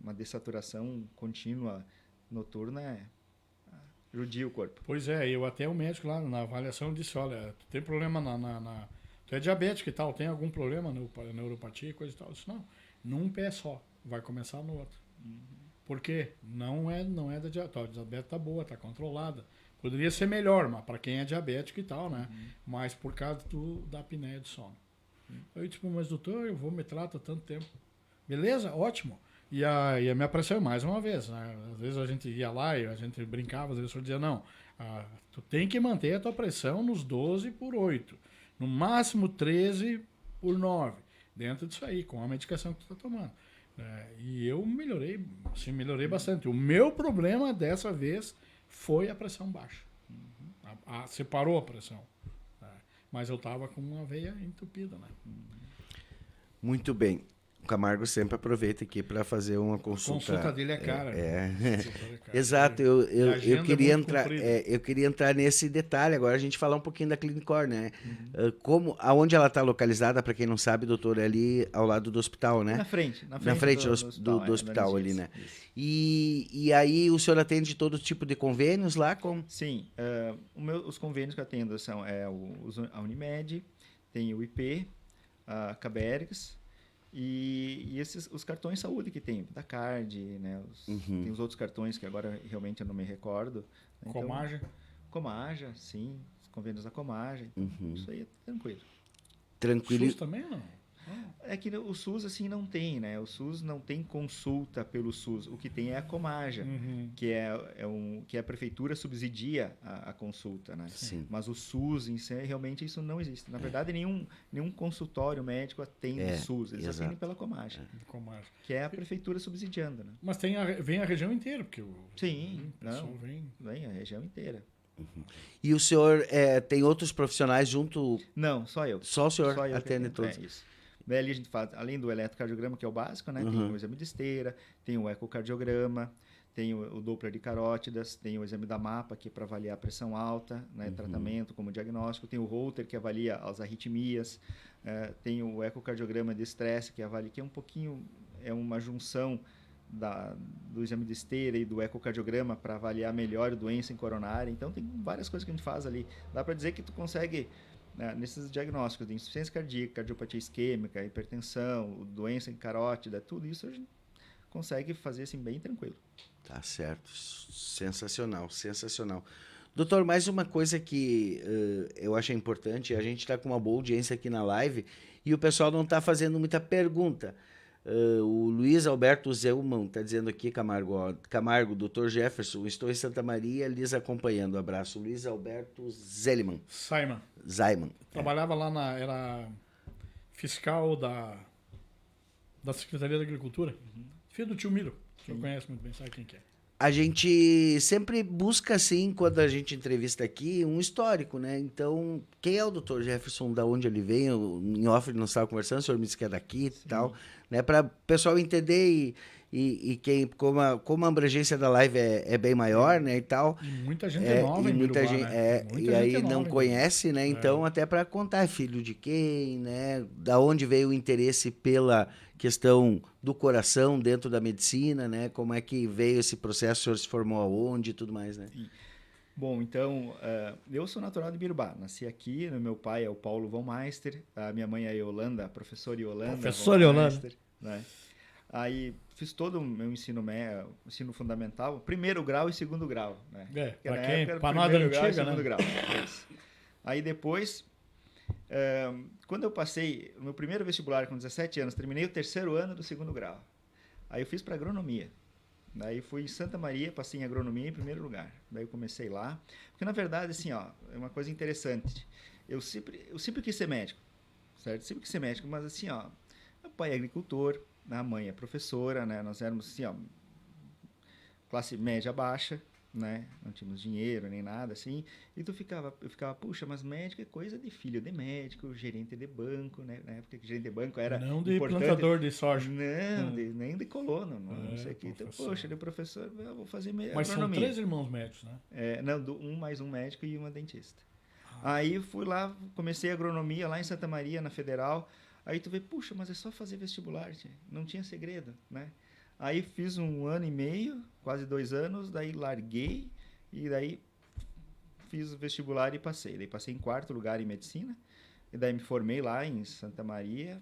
Speaker 3: uma dessaturação contínua noturna judia o corpo.
Speaker 2: Pois é, o médico lá na avaliação disse, olha, tu tem problema tu é diabético e tal, tem algum problema na neuropatia e coisa e tal? Eu disse, não, num pé só, vai começar no outro. Por quê? Não é da diabetes, a diabetes tá boa, tá controlada. Poderia ser melhor, mas para quem é diabético e tal, né? Mas por causa da apneia do sono. Eu disse, mas doutor, eu vou me tratar tanto tempo. Beleza? Ótimo. E a minha pressão mais uma vez, né? Às vezes a gente ia lá e a gente brincava, às vezes o senhor dizia, não, tu tem que manter a tua pressão nos 12/8, no máximo 13/9, dentro disso aí, com a medicação que tu tá tomando. E eu melhorei bastante. O meu problema dessa vez foi a pressão baixa. Separou a pressão. Mas eu tava com uma veia entupida, né?
Speaker 1: Muito bem. O Camargo sempre aproveita aqui para fazer uma consulta.
Speaker 2: A consulta dele é cara.
Speaker 1: Exato. Eu queria entrar nesse detalhe. Agora a gente falar um pouquinho da Clinicor, né? Aonde ela está localizada, para quem não sabe, doutor, é ali ao lado do hospital, né?
Speaker 3: Na frente
Speaker 1: do hospital ali, né? E aí o senhor atende todo tipo de convênios lá?
Speaker 3: Sim. Os convênios que eu atendo são a Unimed, tem o IP, a Cabergs, e os cartões de saúde que tem, da Card, né? Tem os outros cartões que agora realmente eu não me recordo. Então, Comaja, sim. Os convênios da Comaja. Então, isso aí é tranquilo.
Speaker 2: SUS também não?
Speaker 3: É que o SUS assim não tem, né? O SUS não tem consulta pelo SUS. O que tem é a Comaja, que que a prefeitura subsidia a consulta, né?
Speaker 1: Sim.
Speaker 3: Mas o SUS em si, realmente isso não existe. Na verdade, nenhum consultório médico atende o SUS. Eles atendem pela Comaja, que é a prefeitura subsidiando, né?
Speaker 2: Mas vem a região inteira, porque o
Speaker 3: pessoal vem a região inteira.
Speaker 1: E o senhor tem outros profissionais junto?
Speaker 3: Não, só eu.
Speaker 1: Só o senhor atende todos?
Speaker 3: Isso. Daí ali a gente faz, além do eletrocardiograma, que é o básico, né? Tem o exame de esteira, tem o ecocardiograma, tem o Doppler de carótidas, tem o exame da MAPA, que é para avaliar a pressão alta, né? Tratamento como diagnóstico, tem o Holter, que avalia as arritmias, tem o ecocardiograma de estresse, que avalia, que é um pouquinho, é uma junção do exame de esteira e do ecocardiograma para avaliar melhor a doença em coronária. Então, tem várias coisas que a gente faz ali. Dá para dizer que tu consegue, né, nesses diagnósticos de insuficiência cardíaca, cardiopatia isquêmica, hipertensão, doença em carótida, tudo isso a gente consegue fazer assim bem tranquilo.
Speaker 1: Tá certo. Sensacional, sensacional. Doutor, mais uma coisa que eu acho importante, a gente está com uma boa audiência aqui na live e o pessoal não está fazendo muita pergunta. O Luiz Alberto Zelman está dizendo aqui, Camargo, doutor Jefferson, estou em Santa Maria, lhes acompanhando. Abraço. Luiz Alberto Zaiman.
Speaker 2: Trabalhava lá era fiscal da Secretaria da Agricultura. Filho do tio Miro, que eu conheço muito bem, sabe quem que é.
Speaker 1: A gente sempre busca, assim, quando a gente entrevista aqui, um histórico, né? Então, quem é o Dr. Jefferson, da onde ele vem? Em off ele não estava conversando, o senhor me disse que é daqui e tal, né? Para o pessoal entender e quem, como a abrangência da live é bem maior, né, e tal.
Speaker 2: E muita gente nova em
Speaker 1: muita
Speaker 2: Birubá,
Speaker 1: gente,
Speaker 2: né?
Speaker 1: e aí não conhece, né? Então, até para contar, é filho de quem, né? Da onde veio o interesse pela questão do coração dentro da medicina, né? Como é que veio esse processo, o senhor se formou aonde e tudo mais, né?
Speaker 3: Sim. Bom, então, eu sou natural de Birubá, nasci aqui, meu pai é o Paulo von Meister, a minha mãe é a Yolanda, a professora Yolanda.
Speaker 2: Professora Yolanda.
Speaker 3: Né? Aí fiz todo o meu ensino fundamental, primeiro grau e segundo grau. Né?
Speaker 2: Para nós da antiga,
Speaker 3: né? Grau. Aí depois, quando eu passei o meu primeiro vestibular com 17 anos, terminei o terceiro ano do segundo grau. Aí eu fiz para agronomia. Daí fui em Santa Maria, passei em agronomia em primeiro lugar. Daí eu comecei lá. Porque, na verdade, assim, ó, é uma coisa interessante. Eu sempre quis ser médico, certo? Sempre quis ser médico, mas assim, ó, meu pai é agricultor, a mãe é professora, né? Nós éramos, assim, ó, classe média baixa, né? Não tínhamos dinheiro nem nada, assim. E eu ficava, puxa, mas médico é coisa de filho de médico, gerente de banco, né? Na época que gerente de banco era
Speaker 2: não de
Speaker 3: importante.
Speaker 2: plantador de soja.
Speaker 3: Não, nem de colono, não sei o que. Então, poxa, ele é professor, eu vou fazer agronomia.
Speaker 2: Mas são 3 irmãos médicos, né?
Speaker 3: Não, mais um médico e uma dentista. Aí fui lá, comecei agronomia lá em Santa Maria, na Federal. Aí tu vê, puxa, mas é só fazer vestibular, tia. Não tinha segredo, né? Aí fiz 1 ano e meio, quase 2 anos, daí larguei e daí fiz o vestibular e passei. Daí passei em 4º lugar em medicina, e daí me formei lá em Santa Maria,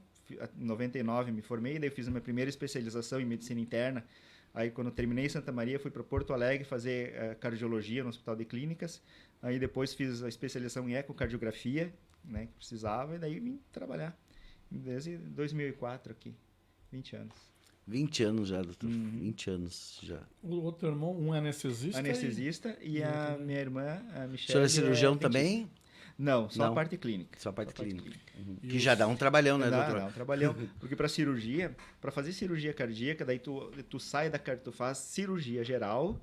Speaker 3: em 99 me formei, daí fiz a minha primeira especialização em medicina interna. Aí quando terminei em Santa Maria, fui para Porto Alegre fazer cardiologia no Hospital de Clínicas. Aí depois fiz a especialização em ecocardiografia, né, que precisava, e daí vim trabalhar desde 2004 aqui, 20 anos.
Speaker 1: 20 anos já, doutor. 20 anos já.
Speaker 2: O outro irmão, um é anestesista.
Speaker 3: Anestesista e a minha irmã, a Michelle.
Speaker 1: O senhor é cirurgião também?
Speaker 3: Não, só a parte clínica.
Speaker 1: Só a parte clínica. Que já dá um trabalhão, né, doutor?
Speaker 3: Dá um trabalhão. Porque para cirurgia, para fazer cirurgia cardíaca, daí tu sai tu faz cirurgia geral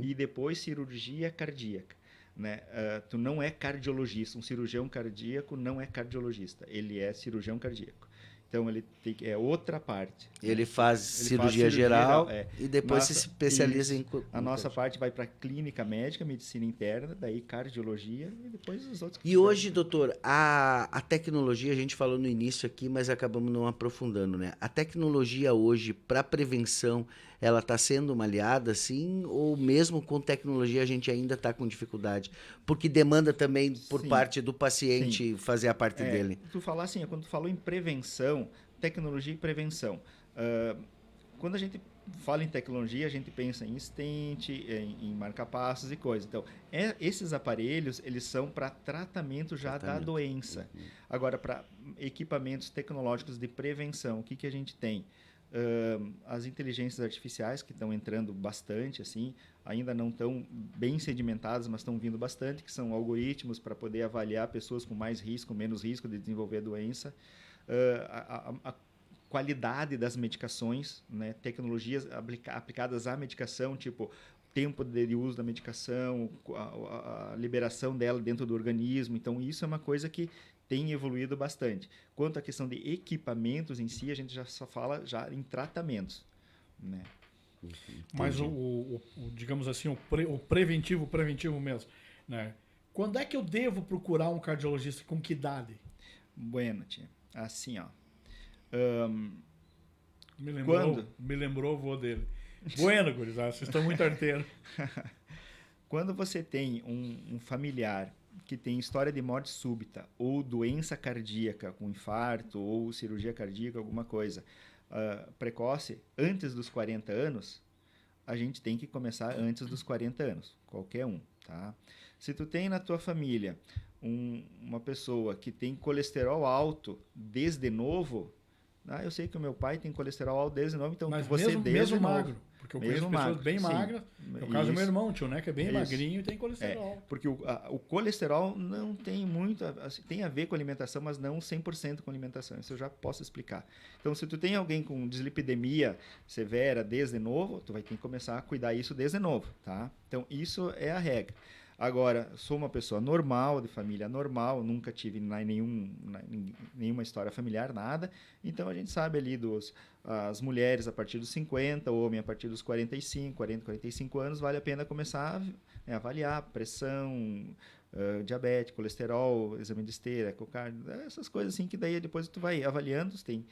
Speaker 3: e depois cirurgia cardíaca. Né? Tu não é cardiologista. Um cirurgião cardíaco não é cardiologista. Ele é cirurgião cardíaco. Então, ele é outra parte.
Speaker 1: Ele faz cirurgia geral e depois se especializa em...
Speaker 3: A nossa parte vai para clínica médica, medicina interna, daí cardiologia e depois os outros...
Speaker 1: E hoje, doutor, a tecnologia, a gente falou no início aqui, mas acabamos não aprofundando, né? A tecnologia hoje, para prevenção, ela está sendo uma aliada, sim? Ou mesmo com tecnologia a gente ainda está com dificuldade? Porque demanda também por parte do paciente fazer a parte dele.
Speaker 3: Tu falar assim, quando tu falou em prevenção, tecnologia e prevenção. Quando a gente fala em tecnologia, a gente pensa em stent, em marca-passos e coisas. Então, esses aparelhos, eles são para tratamento já da doença. Agora, para equipamentos tecnológicos de prevenção, o que a gente tem? As inteligências artificiais que estão entrando bastante, assim, ainda não estão bem sedimentadas, mas estão vindo bastante, que são algoritmos para poder avaliar pessoas com mais risco, menos risco de desenvolver a doença. A qualidade das medicações, né? Tecnologias aplicadas à medicação, tipo tempo de uso da medicação, a liberação dela dentro do organismo. Então, isso é uma coisa que tem evoluído bastante. Quanto à questão de equipamentos em si, a gente já só fala em tratamentos, né?
Speaker 2: Mas digamos assim, o preventivo mesmo, né? Quando é que eu devo procurar um cardiologista? Com que idade?
Speaker 3: Bueno, tia. Assim, ó.
Speaker 2: Me lembrou o vô dele. Bueno, gurizada, vocês estão muito arteiros.
Speaker 3: Quando você tem um familiar que tem história de morte súbita ou doença cardíaca, com infarto ou cirurgia cardíaca, alguma coisa precoce, antes dos 40 anos, a gente tem que começar antes dos 40 anos, qualquer um, tá? Se tu tem na tua família uma pessoa que tem colesterol alto desde novo, eu sei que o meu pai tem colesterol alto desde novo, então
Speaker 2: Mas
Speaker 3: você
Speaker 2: mesmo magro, porque eu
Speaker 3: mesmo
Speaker 2: conheço pessoas
Speaker 3: magro,
Speaker 2: bem
Speaker 3: sim.
Speaker 2: magras. No caso do meu irmão, tio, né, que é bem
Speaker 3: Isso.
Speaker 2: magrinho e tem colesterol.
Speaker 3: Porque o colesterol não tem muito, tem a ver com alimentação, mas não 100% com alimentação. Isso eu já posso explicar. Então, se tu tem alguém com dislipidemia severa desde novo, tu vai ter que começar a cuidar isso desde novo, tá? Então, isso é a regra. Agora, sou uma pessoa normal, de família normal, nunca tive nenhuma história familiar, nada. Então, a gente sabe ali as mulheres a partir dos 50, o homem a partir dos 45 anos, vale a pena começar a avaliar pressão, diabetes, colesterol, exame de esteira, ecocardio, essas coisas assim que daí depois tu vai avaliando, tem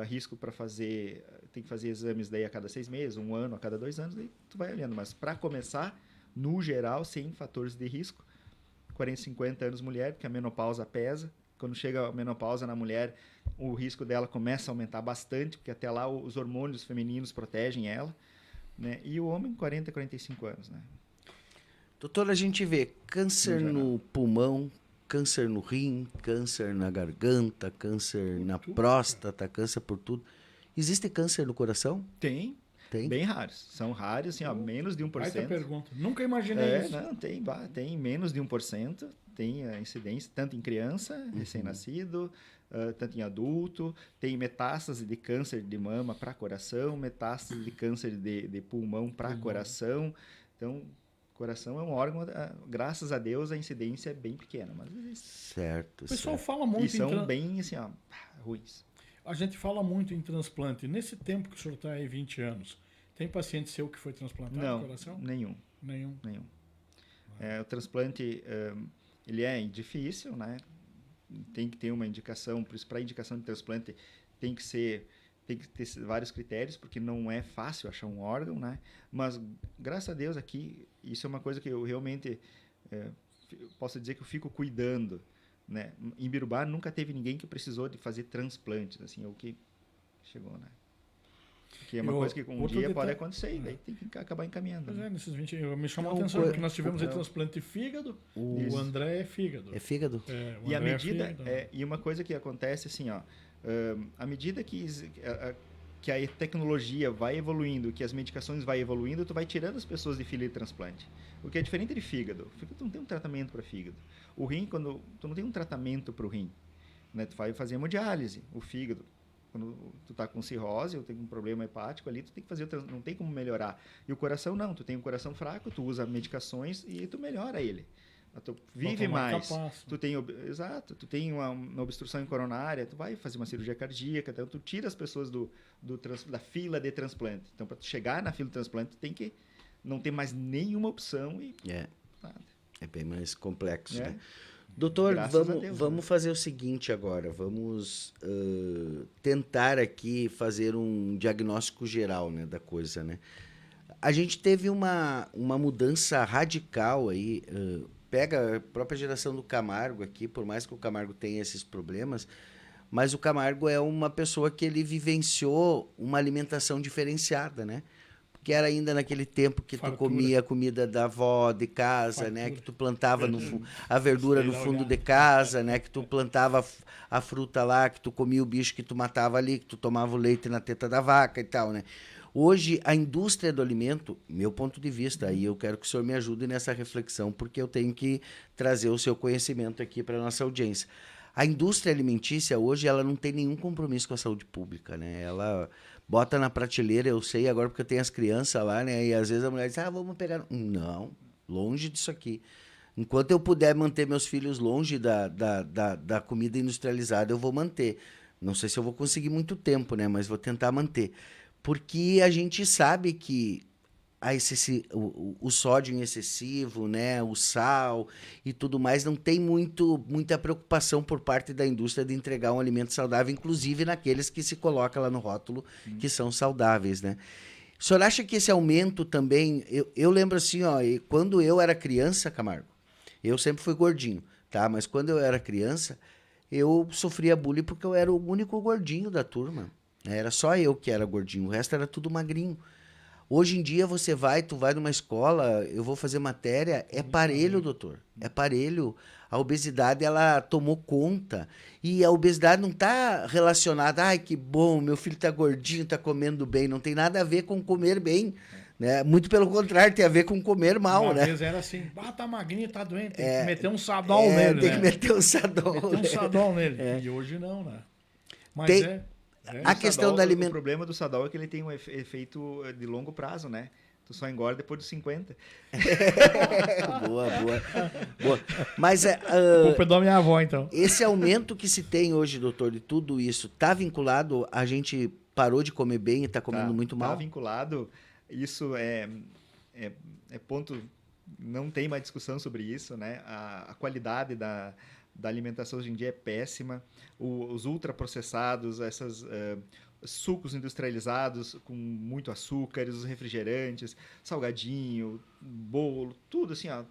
Speaker 3: risco para fazer, tem que fazer exames daí a cada 6 meses, 1 ano, a cada 2 anos, daí tu vai olhando. Mas para começar, no geral, sem fatores de risco, 40, 50 anos mulher, porque a menopausa pesa. Quando chega a menopausa na mulher, o risco dela começa a aumentar bastante, porque até lá os hormônios femininos protegem ela, né? E o homem, 40, 45 anos, né?
Speaker 1: Doutor, a gente vê câncer no pulmão, câncer no rim, câncer na garganta, câncer na próstata, câncer por tudo. Existe câncer no coração?
Speaker 3: Tem. Bem raros. São raros, assim, menos de 1%.
Speaker 2: Aí tu pergunta. Nunca imaginei isso.
Speaker 3: Não, tem menos de 1%. Tem a incidência tanto em criança, recém-nascido, tanto em adulto. Tem metástase de câncer de mama para coração, metástase de câncer de pulmão para coração. Então, coração é um órgão, graças a Deus, a incidência é bem pequena. Mas existe.
Speaker 1: Certo.
Speaker 2: O pessoal fala muito
Speaker 3: e são bem, assim, ruins.
Speaker 2: A gente fala muito em transplante. Nesse tempo que o senhor está aí, 20 anos, tem paciente seu que foi transplantado no coração?
Speaker 3: Nenhum. O transplante, ele é difícil, né? Tem que ter uma indicação, por isso, para indicação de transplante, tem que ter vários critérios, porque não é fácil achar um órgão, né? Mas, graças a Deus, aqui, isso é uma coisa que eu realmente posso dizer que eu fico cuidando, né? Em Birubá nunca teve ninguém que precisou de fazer transplantes, assim, é o que chegou, né? Que é uma coisa que um dia pode acontecer e daí tem que acabar encaminhando.
Speaker 2: Pois nesses 20 anos, me chamou a atenção, porque nós tivemos aí transplante de fígado, o André é fígado.
Speaker 1: É fígado?
Speaker 3: E a medida, e uma coisa que acontece assim, à medida que a tecnologia vai evoluindo, que as medicações vai evoluindo, tu vai tirando as pessoas de fila de transplante. O que é diferente de fígado. O fígado não tem um tratamento para fígado. O rim, quando tu não tem um tratamento para o rim, né? Tu vai fazer hemodiálise. O fígado, quando tu tá com cirrose ou tem um problema hepático ali, tu tem que fazer, não tem como melhorar. E o coração não, tu tem um coração fraco, tu usa medicações e tu melhora ele. Tu vive mais. Tu tem, exato, tu tem uma obstrução coronária, tu vai fazer uma cirurgia cardíaca, então tu tira as pessoas da fila de transplante. Então, para tu chegar na fila de transplante, tu tem que não ter mais nenhuma opção e nada.
Speaker 1: É bem mais complexo, né? Doutor, vamos fazer o seguinte agora. Vamos tentar aqui fazer um diagnóstico geral, né, da coisa, né? A gente teve uma mudança radical aí. Pega a própria geração do Camargo aqui, por mais que o Camargo tenha esses problemas, mas o Camargo é uma pessoa que ele vivenciou uma alimentação diferenciada, né? Que era ainda naquele tempo que tu comia a comida da avó de casa, né? Que tu plantava a verdura no fundo de casa, né? Que tu plantava a fruta lá, que tu comia o bicho que tu matava ali, que tu tomava o leite na teta da vaca e tal, né? Hoje, a indústria do alimento, meu ponto de vista, aí eu quero que o senhor me ajude nessa reflexão, porque eu tenho que trazer o seu conhecimento aqui para a nossa audiência. A indústria alimentícia hoje, ela não tem nenhum compromisso com a saúde pública, né? Ela bota na prateleira, eu sei agora porque eu tenho as crianças lá, né? E às vezes a mulher diz, vamos pegar... Não, longe disso aqui. Enquanto eu puder manter meus filhos longe da comida industrializada, eu vou manter. Não sei se eu vou conseguir muito tempo, né? Mas vou tentar manter. Porque a gente sabe que o sódio excessivo, né, o sal e tudo mais, não tem muita preocupação por parte da indústria de entregar um alimento saudável, inclusive naqueles que se coloca lá no rótulo que são saudáveis, né? O senhor acha que esse aumento também... Eu lembro assim, ó, quando eu era criança, Camargo, eu sempre fui gordinho, tá? Mas quando eu era criança, eu sofria bullying porque eu era o único gordinho da turma. Era só eu que era gordinho, o resto era tudo magrinho. Hoje em dia tu vai numa escola, eu vou fazer matéria, é parelho, doutor. É parelho. A obesidade, ela tomou conta. E a obesidade não está relacionada, ai, que bom, meu filho está gordinho, está comendo bem. Não tem nada a ver com comer bem. Né? Muito pelo contrário, tem a ver com comer mal,
Speaker 2: Uma
Speaker 1: né?
Speaker 2: vez era assim, tá magrinho, tá doente, tem que meter um sadol nele,
Speaker 1: tem
Speaker 2: né?
Speaker 1: que meter um sadol.
Speaker 2: Meter um sadol nele. E hoje não, né? Mas
Speaker 1: Tem- A questão da
Speaker 3: O
Speaker 1: alimentação...
Speaker 3: problema do Sadol é que ele tem um efeito de longo prazo, né? Tu só engorda depois dos 50.
Speaker 1: Boa. Mas
Speaker 2: A culpa é da minha avó, então.
Speaker 1: esse aumento que se tem hoje, doutor, de tudo isso, está vinculado a gente parou de comer bem e está comendo muito mal?
Speaker 3: Tá vinculado. Isso é ponto... Não tem mais discussão sobre isso, né? A qualidade da alimentação hoje em dia é péssima. Os ultraprocessados, sucos industrializados com muito açúcar, os refrigerantes, salgadinho, bolo, tudo assim, ó.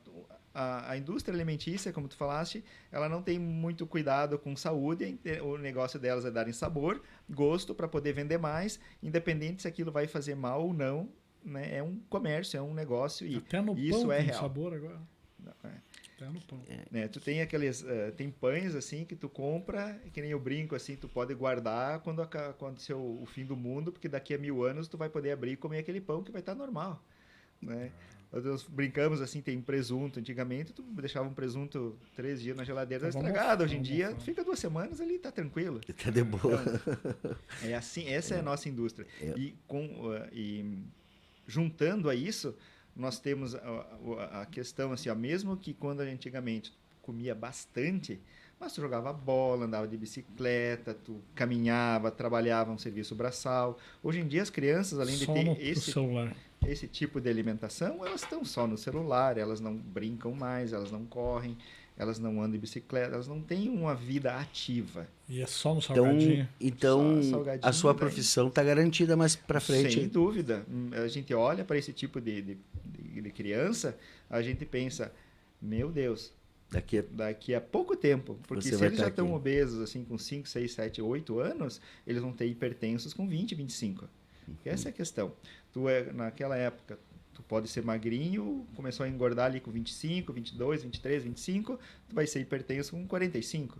Speaker 3: A indústria alimentícia, como tu falaste, ela não tem muito cuidado com saúde, o negócio delas é darem sabor, gosto para poder vender mais, independente se aquilo vai fazer mal ou não, né? É um comércio, é um negócio e
Speaker 2: Até no
Speaker 3: isso
Speaker 2: pão
Speaker 3: é
Speaker 2: tem
Speaker 3: real.
Speaker 2: sabor agora.
Speaker 3: Não,
Speaker 2: Até no pão.
Speaker 3: né? Tu tem tem pães assim que tu compra, que nem eu brinco assim, tu pode guardar quando acontecer o fim do mundo, porque daqui a 1000 anos tu vai poder abrir e comer aquele pão que vai estar normal, né? Nós brincamos assim, tem presunto. Antigamente tu deixava um presunto 3 dias na geladeira,
Speaker 2: Tava
Speaker 3: estragado. Hoje em
Speaker 2: mofado,
Speaker 3: dia
Speaker 2: mofado.
Speaker 3: fica 2 semanas ali, tá tranquilo.
Speaker 1: Tá de boa.
Speaker 3: Então, é assim, essa é a nossa indústria. E juntando a isso, nós temos a questão assim, ó, mesmo que quando antigamente comia bastante, mas tu jogava bola, andava de bicicleta, tu caminhava, trabalhava um serviço braçal. Hoje em dia as crianças, além de
Speaker 2: Só
Speaker 3: ter
Speaker 2: no celular.
Speaker 3: esse tipo de alimentação, elas estão só no celular, elas não brincam mais, elas não correm, elas não andam de bicicleta, elas não têm uma vida ativa.
Speaker 2: E é só no
Speaker 1: Então,
Speaker 2: salgadinho.
Speaker 1: então
Speaker 3: Só salgadinho,
Speaker 1: a sua
Speaker 3: daí-
Speaker 1: profissão está garantida mais para frente.
Speaker 3: Sem
Speaker 1: hein?
Speaker 3: dúvida. A gente olha para esse tipo de criança, a gente pensa, meu Deus, daqui a pouco tempo, porque
Speaker 1: Você
Speaker 3: se
Speaker 1: vai
Speaker 3: eles
Speaker 1: tá
Speaker 3: já estão
Speaker 1: aqui.
Speaker 3: obesos assim com 5, 6, 7, 8 anos, eles vão ter hipertensos com 20, 25. Essa é a questão. Naquela época, tu pode ser magrinho, começou a engordar ali com 25, 22, 23, 25, tu vai ser hipertenso com 45,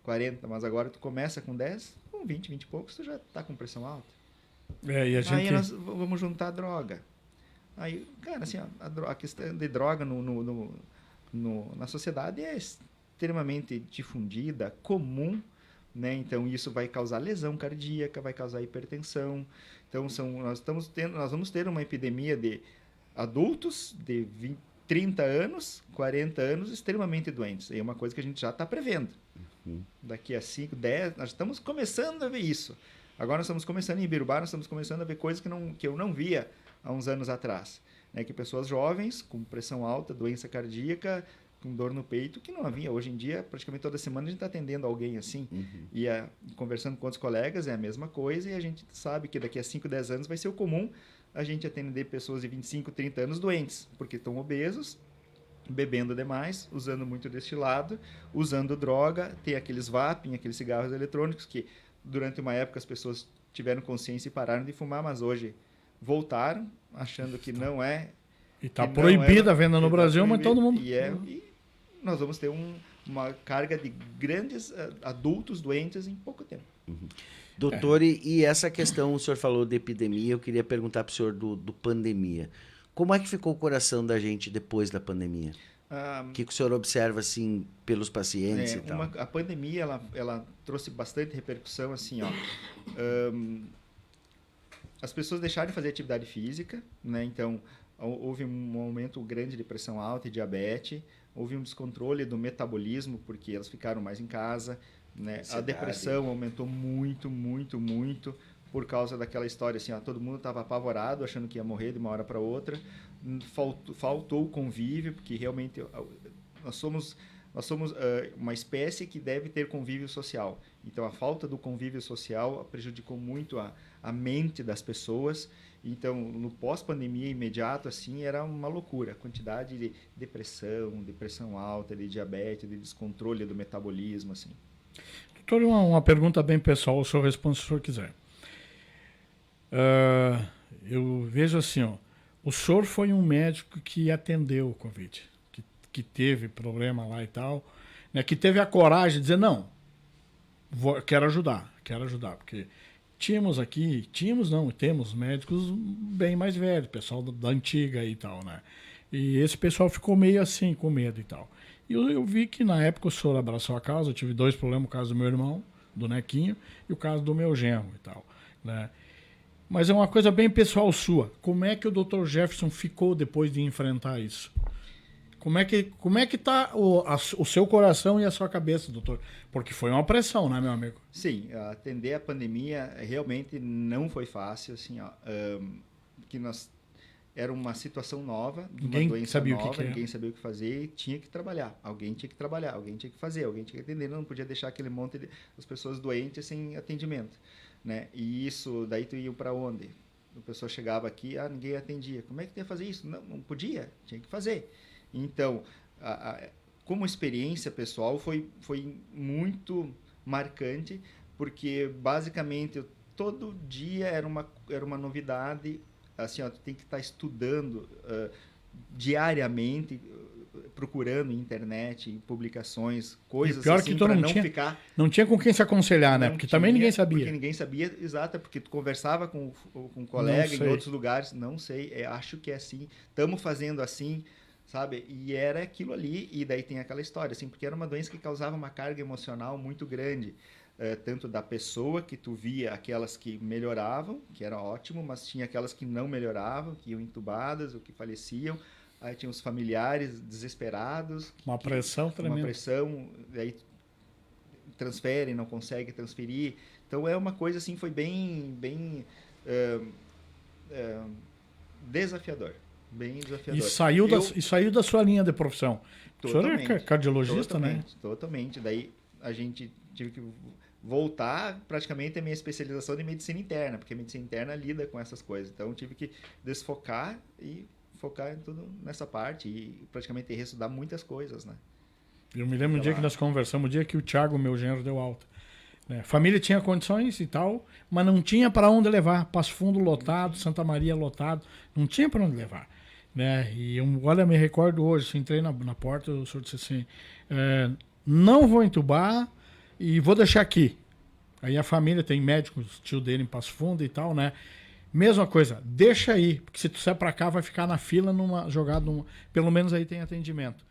Speaker 3: 40, mas agora tu começa com 10, com 20, 20 e poucos, tu já está com pressão alta.
Speaker 2: E a gente...
Speaker 3: Aí nós vamos juntar droga. Aí, cara, assim, a questão de droga na sociedade é extremamente difundida, comum, né? Então isso vai causar lesão cardíaca, vai causar hipertensão. Então nós vamos ter uma epidemia de adultos de 30 anos, 40 anos extremamente doentes. É uma coisa que a gente já está prevendo. Daqui a 5, 10, nós estamos começando a ver isso. Agora nós estamos começando em Ibirubá, nós estamos começando a ver coisas que eu não via há uns anos atrás. Né? Que pessoas jovens, com pressão alta, doença cardíaca, com dor no peito, que não havia. Hoje em dia, praticamente toda semana, a gente está atendendo alguém assim. E conversando com outros colegas, é a mesma coisa, e a gente sabe que daqui a 5, 10 anos vai ser o comum a gente atender pessoas de 25, 30 anos doentes, porque estão obesos, bebendo demais, usando muito destilado, usando droga, tem aqueles vaping, aqueles cigarros eletrônicos que durante uma época as pessoas tiveram consciência e pararam de fumar, mas hoje voltaram, achando que não é...
Speaker 2: E está
Speaker 3: que
Speaker 2: proibida a venda no
Speaker 3: tá
Speaker 2: Brasil, mas
Speaker 3: proibido,
Speaker 2: todo mundo...
Speaker 3: E nós vamos ter uma carga de grandes adultos doentes em pouco tempo.
Speaker 1: Doutor, e essa questão, o senhor falou de epidemia, eu queria perguntar para o senhor do pandemia. Como é que ficou o coração da gente depois da pandemia? O que o senhor observa, assim, pelos pacientes e tal?
Speaker 3: A pandemia, ela trouxe bastante repercussão, assim, ó. As pessoas deixaram de fazer atividade física, né? Então, houve um aumento grande de pressão alta e diabetes, houve um descontrole do metabolismo, porque elas ficaram mais em casa, né? A depressão aumentou muito, muito, muito, por causa daquela história, assim, ó, todo mundo estava apavorado, achando que ia morrer de uma hora para outra, faltou o convívio, porque realmente nós somos uma espécie que deve ter convívio social. Então, a falta do convívio social prejudicou muito a mente das pessoas Então, no pós-pandemia imediato, assim, era uma loucura. A quantidade de depressão alta, de diabetes, de descontrole do metabolismo, assim.
Speaker 2: Doutor, uma pergunta bem pessoal, o senhor responde se o senhor quiser. Eu vejo assim, ó, o senhor foi um médico que atendeu o Covid, que teve problema lá e tal, né, que teve a coragem de dizer, não, quero ajudar, porque temos médicos bem mais velhos, pessoal da antiga e tal, né? E esse pessoal ficou meio assim, com medo e tal. E eu vi que na época o senhor abraçou a causa, eu tive 2 problemas, o caso do meu irmão, do Nequinho, e o caso do meu genro e tal, né? Mas é uma coisa bem pessoal sua. Como é que o Dr. Jefferson ficou depois de enfrentar isso? Como é que tá o seu coração e a sua cabeça, doutor? Porque foi uma pressão, né, meu amigo?
Speaker 3: Sim, atender a pandemia realmente não foi fácil, assim, ó, que era uma situação nova,
Speaker 2: Ninguém
Speaker 3: uma doença
Speaker 2: sabia
Speaker 3: nova,
Speaker 2: o que
Speaker 3: ninguém sabia o que fazer e tinha que trabalhar. Alguém tinha que trabalhar, alguém tinha que fazer, alguém tinha que atender, não podia deixar aquele monte de as pessoas doentes sem atendimento, né? E isso, daí tu ia para onde? A pessoa chegava aqui, ninguém atendia. Como é que tu ia fazer isso? Não podia, tinha que fazer. Então, como experiência pessoal, foi muito marcante, porque basicamente todo dia era uma novidade. Assim, ó, tu tem que estar estudando diariamente, procurando internet, publicações, coisas assim, para não ficar...
Speaker 2: Não tinha com quem se aconselhar, né? Porque também ninguém sabia.
Speaker 3: Porque ninguém sabia, exato, porque tu conversava com um colega em outros lugares, não sei, acho que é assim, estamos fazendo assim, sabe? E era aquilo ali, e daí tem aquela história, assim, porque era uma doença que causava uma carga emocional muito grande, tanto da pessoa, que tu via aquelas que melhoravam, que era ótimo, mas tinha aquelas que não melhoravam, que iam entubadas ou que faleciam, aí tinha os familiares desesperados.
Speaker 2: Uma pressão tremenda.
Speaker 3: Uma pressão, aí transfere, não consegue transferir. Então é uma coisa assim, foi bem desafiador. Bem desafiador.
Speaker 2: E saiu da sua linha de profissão. O senhor é cardiologista, né?
Speaker 3: Totalmente. Daí a gente tive que voltar praticamente a minha especialização de medicina interna, porque a medicina interna lida com essas coisas. Então tive que desfocar e focar em tudo nessa parte e praticamente reestudar muitas coisas, né?
Speaker 2: Eu me lembro um dia que nós conversamos, o dia que o Thiago, meu genro, deu alta. Né? Família tinha condições e tal, mas não tinha para onde levar. Passo Fundo lotado, Santa Maria lotado, não tinha para onde levar. Né? E olha, me recordo hoje, entrei na porta, o senhor disse assim, não vou entubar e vou deixar aqui. Aí a família tem médicos, tio dele em Passo Fundo e tal, né? Mesma coisa, deixa aí, porque se tu sair para cá vai ficar na fila jogado pelo menos aí tem atendimento.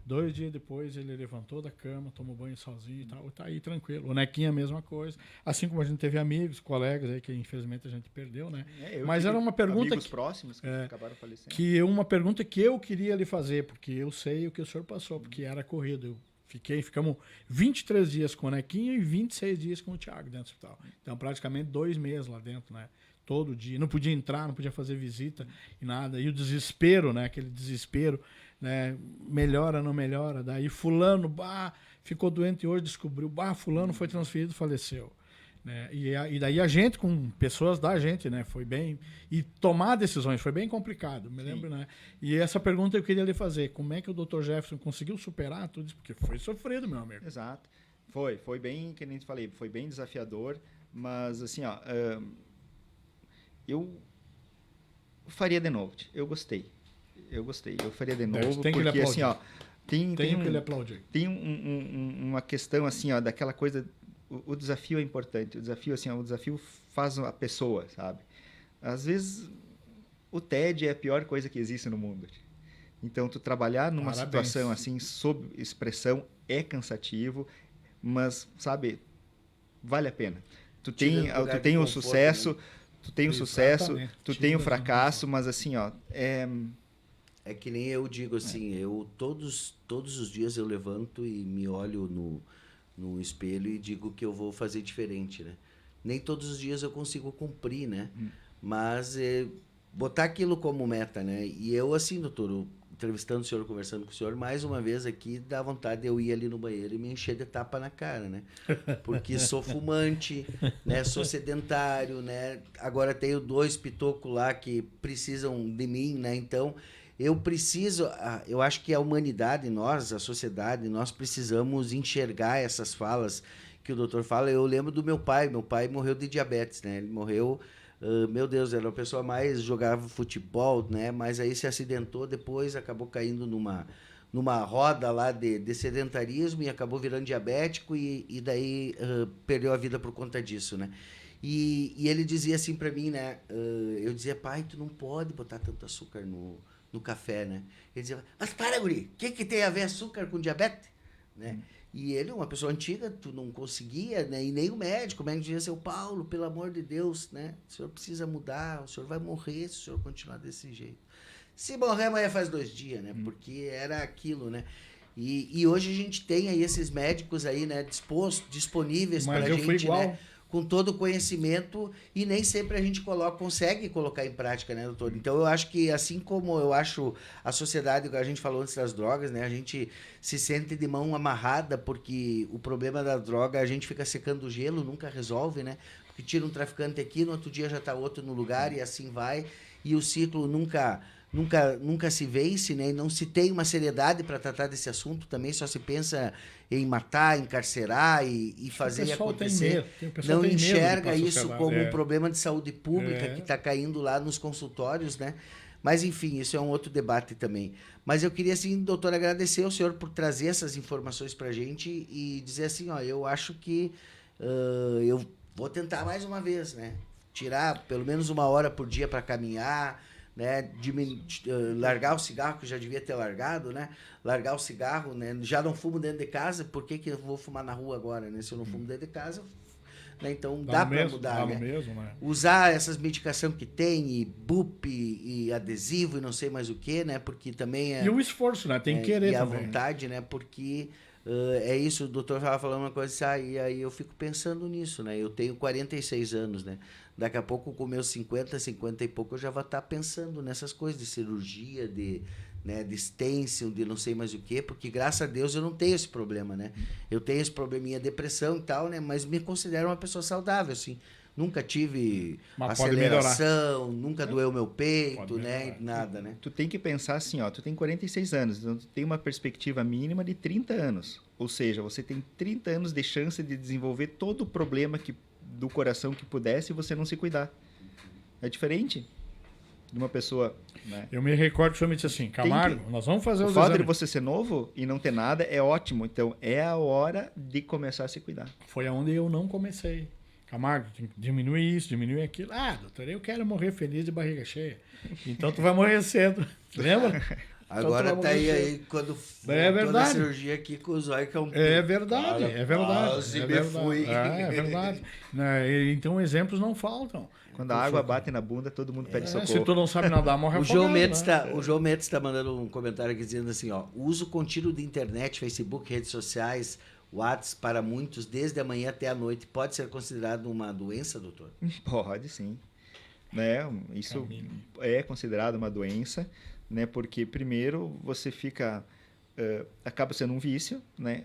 Speaker 2: 2 dias depois ele levantou da cama, tomou banho sozinho e tal, tá aí tranquilo. O Nequinha a mesma coisa, assim como a gente teve amigos, colegas aí que infelizmente a gente perdeu, né? Mas era uma pergunta
Speaker 3: amigos próximos que acabaram falecendo.
Speaker 2: Uma pergunta que eu queria lhe fazer, porque eu sei o que o senhor passou, porque era corrido. Ficamos 23 dias com o Nequinha e 26 dias com o Thiago dentro do hospital. Então praticamente 2 meses lá dentro, né? Todo dia, não podia entrar, não podia fazer visita e nada. E o desespero, né? Aquele desespero, né? Melhora, não melhora. Daí fulano, ficou doente e hoje descobriu, fulano foi transferido, faleceu. Né? E daí a gente, com pessoas da gente, né? Foi bem... E tomar decisões foi bem complicado, me lembro, né? E essa pergunta eu queria lhe fazer. Como é que o Dr. Jefferson conseguiu superar tudo isso? Porque foi sofrido, meu amigo.
Speaker 3: Exato. Foi bem, que nem te falei, foi bem desafiador, mas assim, ó... Eu faria de novo. Eu gostei. Eu faria de novo, porque assim, ó, tem uma questão assim, ó, daquela coisa, o desafio é importante. O desafio assim, o desafio faz a pessoa, sabe? Às vezes o TED é a pior coisa que existe no mundo. Então tu trabalhar numa situação assim sob expressão é cansativo, mas sabe, vale a pena. Tu tem o sucesso, tu tem o sucesso, tu tem o fracasso, mas assim, ó,
Speaker 1: é que nem eu digo assim, eu todos os dias eu levanto e me olho no espelho e digo que eu vou fazer diferente, né? Nem todos os dias eu consigo cumprir, né? Mas botar aquilo como meta, né? E eu assim, doutor, entrevistando o senhor, conversando com o senhor, mais uma vez aqui, dá vontade de eu ir ali no banheiro e me encher de tapa na cara, né? Porque sou fumante, né? Sou sedentário, né? Agora tenho 2 pitocos lá que precisam de mim, né? Então, eu acho que a humanidade, nós, a sociedade, nós precisamos enxergar essas falas que o doutor fala. Eu lembro do meu pai morreu de diabetes, né? Ele morreu... meu Deus, era uma pessoa mais jogava futebol, né? Mas aí se acidentou, depois acabou caindo numa roda lá de sedentarismo e acabou virando diabético e daí perdeu a vida por conta disso, né? E ele dizia assim para mim, né? Eu dizia, pai, tu não pode botar tanto açúcar no café, né? Ele dizia, mas para, guri, o que tem a ver açúcar com diabetes? Né? E ele, uma pessoa antiga, tu não conseguia, né? E nem o médico dizia assim, Paulo, pelo amor de Deus, né? O senhor precisa mudar, o senhor vai morrer se o senhor continuar desse jeito. Se morrer amanhã faz 2 dias, né? Porque era aquilo, né? E hoje a gente tem aí esses médicos aí, né? Disponíveis para a gente, né? Com todo o conhecimento e nem sempre a gente consegue colocar em prática, né, doutor? Então eu acho que assim como eu acho a sociedade, a gente falou antes das drogas, né, a gente se sente de mão amarrada porque o problema da droga, a gente fica secando o gelo, nunca resolve, né? Porque tira um traficante aqui, no outro dia já está outro no lugar e assim vai, e o ciclo nunca se vence, né? E não se tem uma seriedade para tratar desse assunto também, só se pensa em matar, encarcerar e fazer acontecer. Não enxerga isso como um problema de saúde pública que está caindo lá nos consultórios, né? Mas, enfim, isso é um outro debate também. Mas eu queria, assim, doutor, agradecer ao senhor por trazer essas informações para a gente e dizer assim, ó, eu acho que eu vou tentar mais uma vez, né? Tirar pelo menos 1 hora por dia para caminhar, né? Largar o cigarro, que eu já devia ter largado, né? Largar o cigarro, né? Já não fumo dentro de casa, por que eu vou fumar na rua agora, né? Se eu não fumo dentro de casa, né? Então dá para mudar, né?
Speaker 2: Né?
Speaker 1: Usar essas medicações que tem, e BUP, e adesivo, e não sei mais o que, né? Porque também é...
Speaker 2: E o esforço, né? Tem que querer
Speaker 1: e
Speaker 2: também.
Speaker 1: a vontade, né? Porque é isso, o doutor estava falando uma coisa, e aí eu fico pensando nisso, né? Eu tenho 46 anos, né? Daqui a pouco, com meus 50 e pouco, eu já vou estar pensando nessas coisas de cirurgia, de stencil, de não sei mais o quê, porque graças a Deus eu não tenho esse problema, né? Eu tenho esse probleminha, depressão e tal, né? Mas me considero uma pessoa saudável, assim. Nunca tive aceleração, nunca doeu meu peito, né? Nada, né?
Speaker 3: Tu tem que pensar assim, ó, tu tem 46 anos, então tu tem uma perspectiva mínima de 30 anos. Ou seja, você tem 30 anos de chance de desenvolver todo o problema do coração que pudesse e você não se cuidar. É diferente de uma pessoa... Né?
Speaker 2: Eu me recordo que o senhor me disse assim, Camargo, nós vamos fazer os
Speaker 3: exames. O fato
Speaker 2: exames.
Speaker 3: de você ser novo e não ter nada é ótimo. Então, é a hora de começar a se cuidar.
Speaker 2: Foi aonde eu não comecei. Camargo, diminui isso, diminui aquilo. Ah, doutor, eu quero morrer feliz de barriga cheia. Então tu vai morrer cedo. Lembra?
Speaker 1: Agora então, tá aí quando toda a cirurgia aqui com o zóio que é um...
Speaker 2: É verdade, é verdade.
Speaker 1: Quase
Speaker 2: é
Speaker 1: me
Speaker 2: verdade.
Speaker 1: fui.
Speaker 2: É verdade. Então exemplos não faltam.
Speaker 3: Quando a água bate na bunda, todo mundo pede socorro.
Speaker 2: Se tu não sabe nadar, morre
Speaker 1: afogado. O João Mendes está mandando um comentário aqui dizendo assim, ó, uso contínuo de internet, Facebook, redes sociais, WhatsApp para muitos, desde a manhã até a noite, pode ser considerado uma doença, doutor?
Speaker 3: Pode, sim. Né? Isso é considerado uma doença, né? Porque primeiro você fica... acaba sendo um vício, né?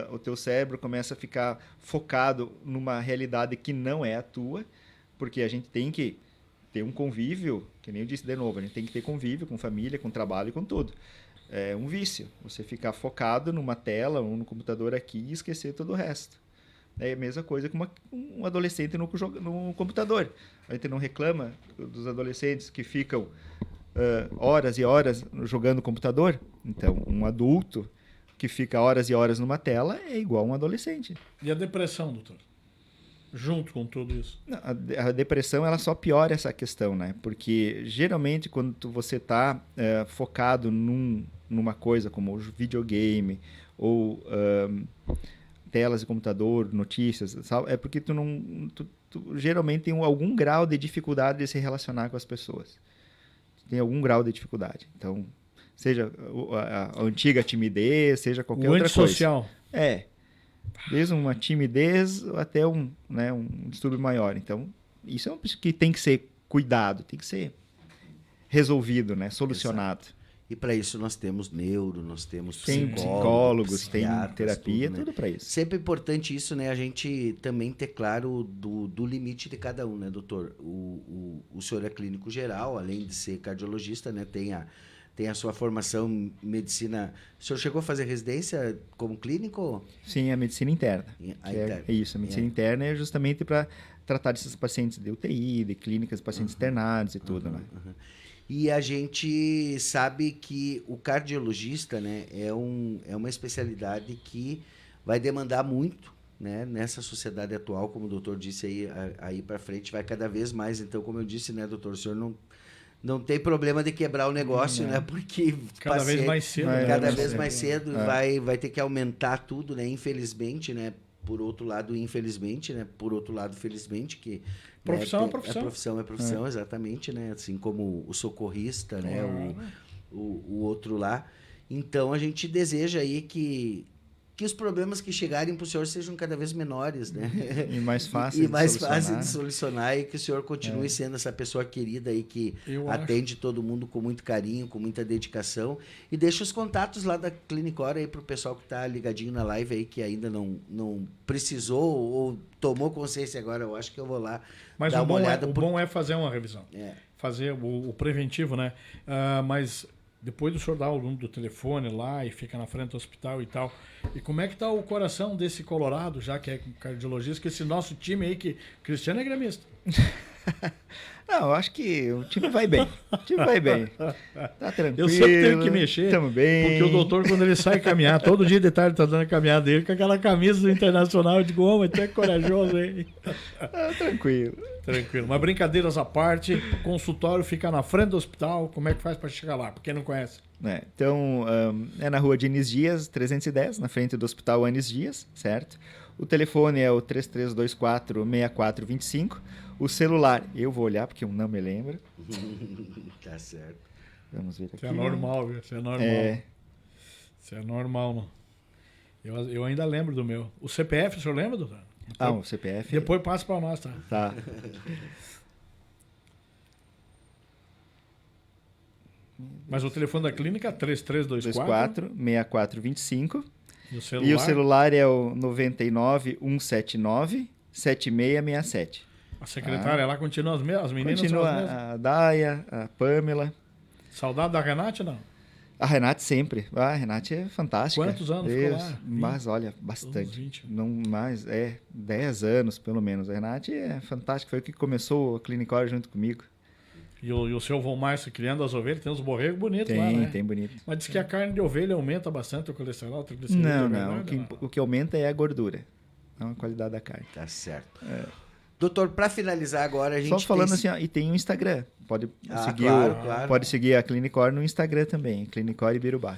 Speaker 3: O teu cérebro começa a ficar focado numa realidade que não é a tua, porque a gente tem que ter um convívio, que nem eu disse de novo, a gente tem que ter convívio com família, com trabalho e com tudo. É um vício, você ficar focado numa tela ou no computador aqui e esquecer todo o resto. É a mesma coisa que um adolescente no computador. A gente não reclama dos adolescentes que ficam horas e horas jogando no computador. Então, um adulto que fica horas e horas numa tela é igual a um adolescente.
Speaker 2: E a depressão, doutor? Junto com tudo isso.
Speaker 3: Não, a depressão ela só piora essa questão, né? Porque geralmente quando você está focado numa coisa como o videogame ou telas de computador, notícias, sabe? É porque tu geralmente tem algum grau de dificuldade de se relacionar com as pessoas. Tem algum grau de dificuldade. Então, seja a antiga timidez, seja qualquer outra coisa. O
Speaker 2: antissocial.
Speaker 3: Desde uma timidez até um distúrbio maior. Então, isso é que tem que ser cuidado, tem que ser resolvido, né? Solucionado.
Speaker 1: Exato. E para isso nós temos neuro, nós temos
Speaker 3: Tem psicólogos, tem terapia, tudo para isso.
Speaker 1: Sempre é importante isso, né? A gente também ter claro do limite de cada um, né, doutor? O senhor é clínico geral, além de ser cardiologista, né? Tem a sua formação em medicina. O senhor chegou a fazer residência como clínico?
Speaker 3: Sim, a medicina interna.
Speaker 1: A
Speaker 3: Isso, a medicina interna é justamente para tratar desses pacientes de UTI, de clínicas, pacientes internados e tudo, né?
Speaker 1: E a gente sabe que o cardiologista, né, é uma especialidade que vai demandar muito, né, nessa sociedade atual, como o doutor disse aí para frente, vai cada vez mais. Então, como eu disse, né, doutor, o senhor não tem problema de quebrar o negócio, né, porque
Speaker 2: cada vez mais cedo,
Speaker 1: cada vez mais cedo vai ter que aumentar tudo, né, infelizmente, né. Por outro lado, infelizmente, né? Por outro lado, felizmente, que...
Speaker 2: Profissão
Speaker 1: né,
Speaker 2: é profissão.
Speaker 1: É profissão, exatamente, né? Assim como o socorrista, né? O outro lá. Então, a gente deseja aí que os problemas que chegarem para o senhor sejam cada vez menores, né?
Speaker 3: E mais fáceis
Speaker 1: e mais fácil de solucionar, e que o senhor continue sendo essa pessoa querida aí que atende todo mundo com muito carinho, com muita dedicação. E deixa os contatos lá da Clinicor aí para o pessoal que está ligadinho na live aí, que ainda não precisou ou tomou consciência agora. Eu acho que eu vou lá dar uma olhada.
Speaker 2: O bom é fazer uma revisão. Fazer o preventivo, né? Mas... Depois do senhor dar o número do telefone lá e fica na frente do hospital e tal. E como é que tá o coração desse Colorado, já que é cardiologista, que esse nosso time aí, que Cristiano é gremista?
Speaker 3: Não, eu acho que o time vai bem. O time vai bem. Tá tranquilo.
Speaker 2: Eu sempre tenho que mexer.
Speaker 3: Tamo bem.
Speaker 2: Porque o doutor, quando ele sai caminhar, todo dia de tarde tá dando a caminhada dele com aquela camisa do Internacional. Eu digo, ô, mas tu é corajoso aí.
Speaker 3: Tranquilo.
Speaker 2: Tranquilo. Mas brincadeiras à parte, o consultório fica na frente do hospital. Como é que faz para chegar lá? Pra quem não conhece.
Speaker 3: Então, é na rua de Anis Dias, 310, na frente do Hospital Anis Dias, certo? O telefone é o 3324-6425. O celular, eu vou olhar porque eu não me lembro.
Speaker 1: Tá certo.
Speaker 3: Vamos ver aqui.
Speaker 2: Isso é normal, viu? Isso é normal. Isso é normal, não. Eu ainda lembro do meu. O CPF, o senhor lembra, doutor?
Speaker 3: O CPF.
Speaker 2: Depois passa para nós, tá?
Speaker 3: Tá.
Speaker 2: Mas o telefone da clínica é
Speaker 3: 3324-6425.
Speaker 2: E
Speaker 3: o celular é o 99-179-7667.
Speaker 2: A secretária lá continua as meninas?
Speaker 3: Continua a Daia, a Pamela.
Speaker 2: Saudade da Renate, não?
Speaker 3: A Renate sempre. A Renate é fantástica.
Speaker 2: Quantos anos ficou lá?
Speaker 3: Mas olha, bastante.
Speaker 2: 20.
Speaker 3: Não mais, 10 anos pelo menos. A Renate é fantástica, foi o que começou a Clinicor junto comigo.
Speaker 2: E o seu Von Márcio criando as ovelhas, tem uns borregos bonitos lá, né?
Speaker 3: Tem bonito.
Speaker 2: Mas diz que a carne de ovelha aumenta bastante o colesterol,
Speaker 3: Não. O que aumenta é a gordura, não a qualidade da carne.
Speaker 1: Tá certo. Doutor, para finalizar agora, a gente
Speaker 3: só falando assim, e tem um Instagram. Pode seguir pode seguir a Clinicor no Instagram também, Clinicor Ibirubá.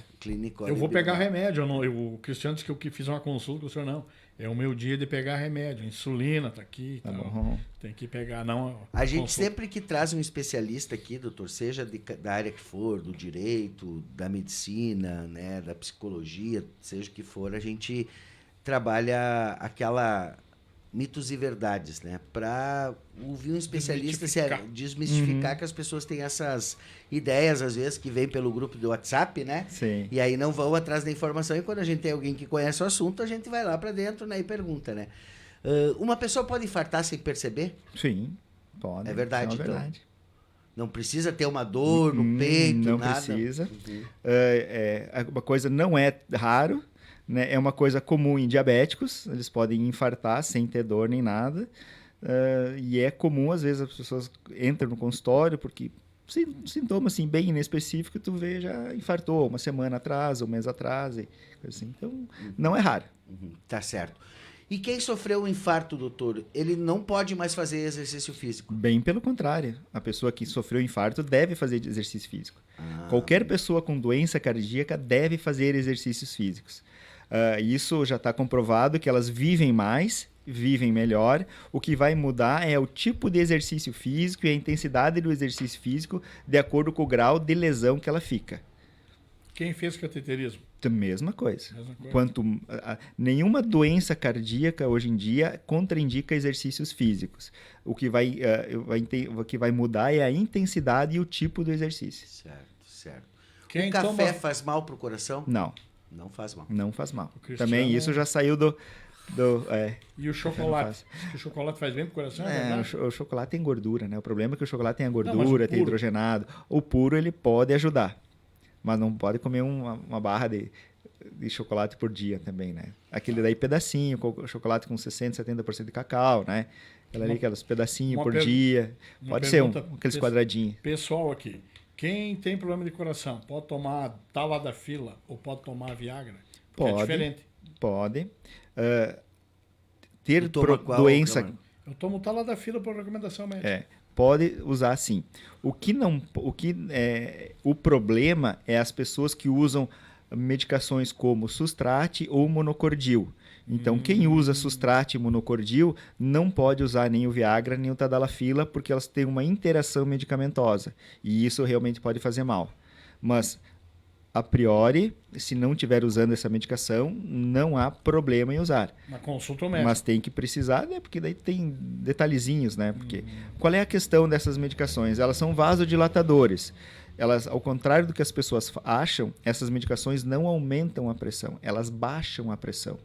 Speaker 2: Eu vou pegar remédio. O Cristiano disse que eu fiz uma consulta com o senhor, não. É o meu dia de pegar remédio. Insulina tá aqui.
Speaker 3: Tá bom.
Speaker 2: Tem que pegar, não.
Speaker 1: A gente sempre que traz um especialista aqui, doutor, seja da área que for, do direito, da medicina, né, da psicologia, seja o que for, a gente trabalha aquela mitos e verdades, né? Para ouvir um especialista desmistificar que as pessoas têm essas ideias, às vezes, que vêm pelo grupo do WhatsApp, né?
Speaker 3: Sim.
Speaker 1: E aí não vão atrás da informação. E quando a gente tem alguém que conhece o assunto, a gente vai lá para dentro, né, e pergunta, né? Uma pessoa pode infartar sem perceber?
Speaker 3: Sim, pode.
Speaker 1: É verdade,
Speaker 3: então.
Speaker 1: Verdade. Não precisa ter uma dor no peito,
Speaker 3: não
Speaker 1: nada?
Speaker 3: Não precisa. Uma coisa não é raro, né? É uma coisa comum em diabéticos, eles podem infartar sem ter dor nem nada. E é comum, às vezes, as pessoas entram no consultório porque sintoma assim, bem inespecífico, tu vê, já infartou uma semana atrás, um mês atrás, e coisa assim. Então, não é raro.
Speaker 1: Tá certo. E quem sofreu um infarto, doutor, ele não pode mais fazer exercício físico?
Speaker 3: Bem pelo contrário. A pessoa que sofreu infarto deve fazer exercício físico. Qualquer pessoa com doença cardíaca deve fazer exercícios físicos. Isso já está comprovado que elas vivem mais, vivem melhor. O que vai mudar é o tipo de exercício físico e a intensidade do exercício físico de acordo com o grau de lesão que ela fica.
Speaker 2: Quem fez cateterismo?
Speaker 3: Mesma coisa. Nenhuma doença cardíaca hoje em dia contraindica exercícios físicos. O que vai mudar é a intensidade e o tipo do exercício.
Speaker 1: Certo.
Speaker 2: Quem
Speaker 1: o café
Speaker 2: toma...
Speaker 1: faz mal pro coração?
Speaker 3: Não,
Speaker 1: Não faz mal.
Speaker 3: não faz mal.
Speaker 2: Cristiano-
Speaker 3: Também isso já saiu do
Speaker 2: E o chocolate? O chocolate faz bem pro coração, é verdade?
Speaker 3: o chocolate tem gordura, né? O problema é que o chocolate tem a
Speaker 2: mas
Speaker 3: gordura,
Speaker 2: o
Speaker 3: tem
Speaker 2: puro?
Speaker 3: hidrogenado. O puro ele pode ajudar, mas não pode comer uma barra de chocolate por dia também, né? Aquele daí pedacinho, chocolate com 60%, 70% de cacau, né? Aqueles pedacinhos
Speaker 2: uma
Speaker 3: por
Speaker 2: per-
Speaker 3: dia.
Speaker 2: uma
Speaker 3: Pode ser
Speaker 2: pergunta
Speaker 3: aqueles quadradinhos.
Speaker 2: Pessoal aqui, quem tem problema de coração, pode tomar Taladafila ou pode tomar Viagra? Porque é
Speaker 3: Pode.
Speaker 2: diferente.
Speaker 3: Pode.
Speaker 1: Tu
Speaker 3: Ter
Speaker 1: toma qual,
Speaker 3: doença...
Speaker 1: Camargo?
Speaker 2: Eu tomo Taladafila por recomendação médica.
Speaker 3: Pode usar sim. O problema é as pessoas que usam medicações como Sustrate ou Monocordil. Então, quem usa Sustrate e Monocordil não pode usar nem o Viagra nem o Tadalafila, porque elas têm uma interação medicamentosa. E isso realmente pode fazer mal. Mas, a priori, se não estiver usando essa medicação, não há problema em usar.
Speaker 2: Na consulta médica.
Speaker 3: Mas tem que precisar, né? Porque daí tem detalhezinhos, né? Porque qual é a questão dessas medicações? Elas são vasodilatadores. Elas, ao contrário do que as pessoas acham, essas medicações não aumentam a pressão, elas baixam a pressão.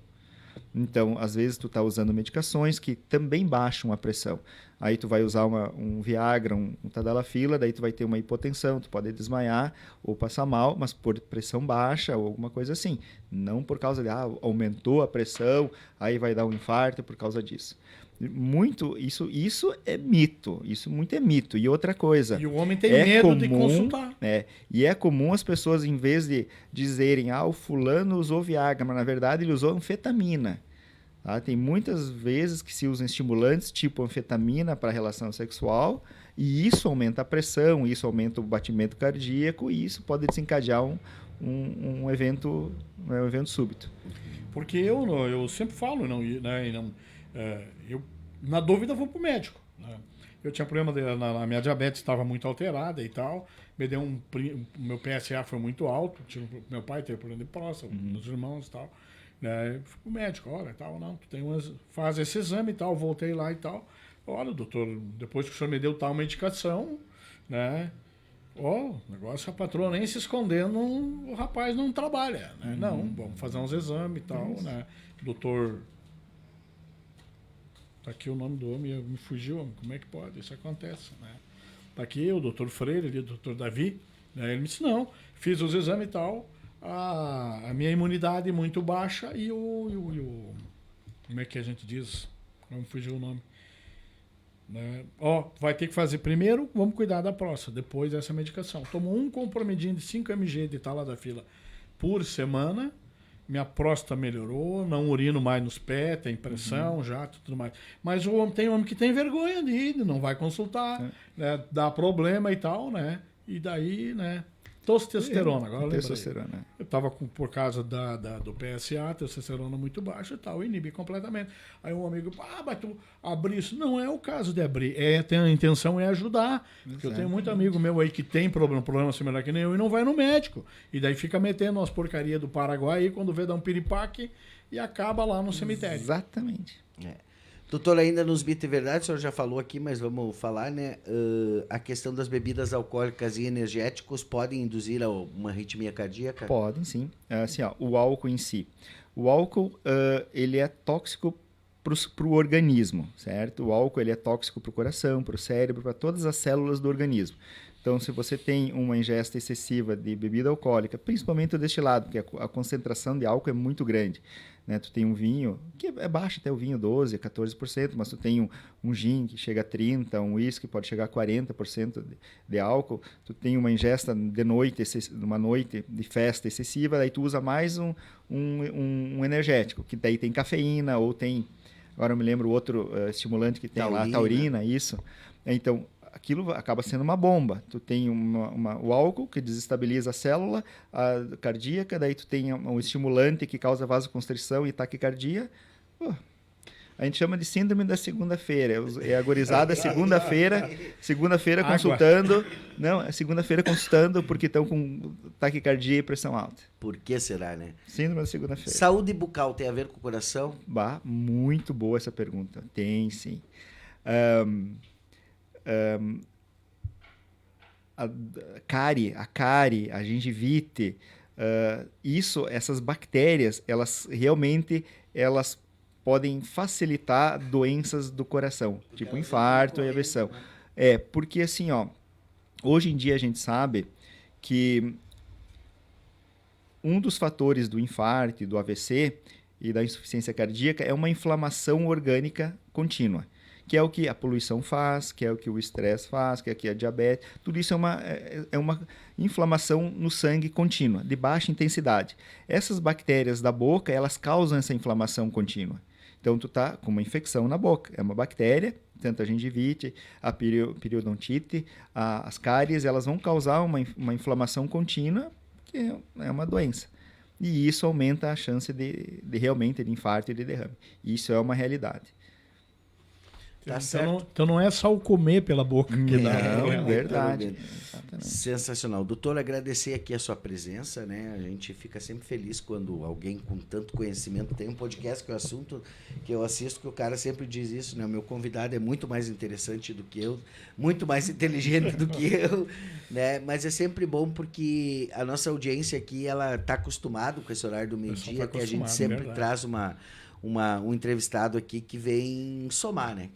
Speaker 3: Então, às vezes, tu está usando medicações que também baixam a pressão. Aí tu vai usar um Viagra, um Tadalafila, daí tu vai ter uma hipotensão, tu pode desmaiar ou passar mal, mas por pressão baixa ou alguma coisa assim. Não por causa de, aumentou a pressão, aí vai dar um infarto por causa disso. Muito, isso é mito, isso muito é mito. E outra coisa...
Speaker 2: E o homem tem medo de consultar.
Speaker 3: E é comum as pessoas, em vez de dizerem, o fulano usou Viagra, mas na verdade ele usou anfetamina. Tá? Tem muitas vezes que se usam estimulantes tipo anfetamina para a relação sexual, e isso aumenta a pressão, isso aumenta o batimento cardíaco, e isso pode desencadear um evento súbito.
Speaker 2: Porque eu sempre falo, eu, na dúvida, vou pro médico. Né? Eu tinha problema, a minha diabetes estava muito alterada e tal. Me deu meu PSA foi muito alto. Meu pai teve problema de próstata, meus irmãos e tal. Né? Eu fui pro médico, olha, tal, não, tu tem faz esse exame e tal. Voltei lá e tal. Olha, doutor, depois que o senhor me deu tal medicação, né? O negócio, a patroa nem se escondendo, o rapaz não trabalha. Né? Não, vamos fazer uns exames e tal, né? Doutor... Tá aqui o nome do homem, me fugiu, como é que pode? Isso acontece, né? Tá aqui o doutor Freire, ali, o doutor Davi, né? Ele me disse, não, fiz os exames e tal, a minha imunidade muito baixa e como é que a gente diz? Não fugiu o nome. Né? Vai ter que fazer primeiro, vamos cuidar da próstata, depois essa medicação. Tomo um compromidinho de 5 mg de Taladafila por semana, minha próstata melhorou, não urino mais nos pés, tem pressão, jato, tudo mais. Mas tem homem que tem vergonha de ir, não vai consultar, né? Dá problema e tal, né? E daí, né? Testosterona, agora lembrei.
Speaker 3: Testosterona.
Speaker 2: Eu estava por causa do PSA, testosterona muito baixa e tal, inibi completamente. Aí um amigo, mas tu abrir isso. Não é o caso de abrir, a intenção é ajudar. Porque eu tenho muito amigo meu aí que tem problema similar que nem eu e não vai no médico. E daí fica metendo umas porcarias do Paraguai e quando vê dá um piripaque e acaba lá no cemitério.
Speaker 3: Exatamente.
Speaker 1: Doutor, ainda nos mito e verdade, o senhor já falou aqui, mas vamos falar, né? A questão das bebidas alcoólicas e energéticos podem induzir a uma arritmia cardíaca?
Speaker 3: Podem, sim. Assim, o álcool em si. O álcool, ele é tóxico para o organismo, certo? O álcool ele é tóxico para o coração, para o cérebro, para todas as células do organismo. Então, se você tem uma ingesta excessiva de bebida alcoólica, principalmente o destilado, porque a concentração de álcool é muito grande, né? Tu tem um vinho, que é baixo até o vinho, 12%, 14%, mas tu tem um gin que chega a 30%, um whisky pode chegar a 40% de álcool, tu tem uma ingesta de noite, uma noite de festa excessiva, daí tu usa mais um energético, que daí tem cafeína ou tem, agora eu me lembro outro estimulante que tem lá, taurina, isso. Então, aquilo acaba sendo uma bomba. Tu tem o álcool que desestabiliza a célula cardíaca, daí tu tem um estimulante que causa vasoconstrição e taquicardia. A gente chama de síndrome da segunda-feira. É a gurizada segunda-feira consultando. Não, segunda-feira consultando porque estão com taquicardia e pressão alta.
Speaker 1: Por que será, né?
Speaker 3: Síndrome da segunda-feira.
Speaker 1: Saúde bucal tem a ver com o coração?
Speaker 3: Muito boa essa pergunta. Tem, sim. a cárie, a gengivite, essas bactérias, elas realmente podem facilitar doenças do coração, tipo infarto e aversão. Porque assim, hoje em dia a gente sabe que um dos fatores do infarto, do AVC e da insuficiência cardíaca é uma inflamação orgânica contínua, que é o que a poluição faz, que é o que o estresse faz, que é o que a diabetes. Tudo isso é uma inflamação no sangue contínua, de baixa intensidade. Essas bactérias da boca, elas causam essa inflamação contínua. Então, tu tá com uma infecção na boca. É uma bactéria, tanto a gengivite, a periodontite, as cáries, elas vão causar uma inflamação contínua, que é uma doença. E isso aumenta a chance de realmente de infarto e de derrame. Isso é uma realidade.
Speaker 1: Tá certo.
Speaker 2: Então não é só o comer pela boca que dá.
Speaker 3: Não, é verdade.
Speaker 1: Sensacional. Doutor, agradecer aqui a sua presença, né? A gente fica sempre feliz quando alguém com tanto conhecimento tem um podcast, que é o assunto que eu assisto, que o cara sempre diz isso, né? O meu convidado é muito mais interessante do que eu, muito mais inteligente do que eu, né? Mas é sempre bom porque a nossa audiência aqui, ela tá acostumada com esse horário do meio-dia, que a gente sempre traz um entrevistado aqui que vem somar, né?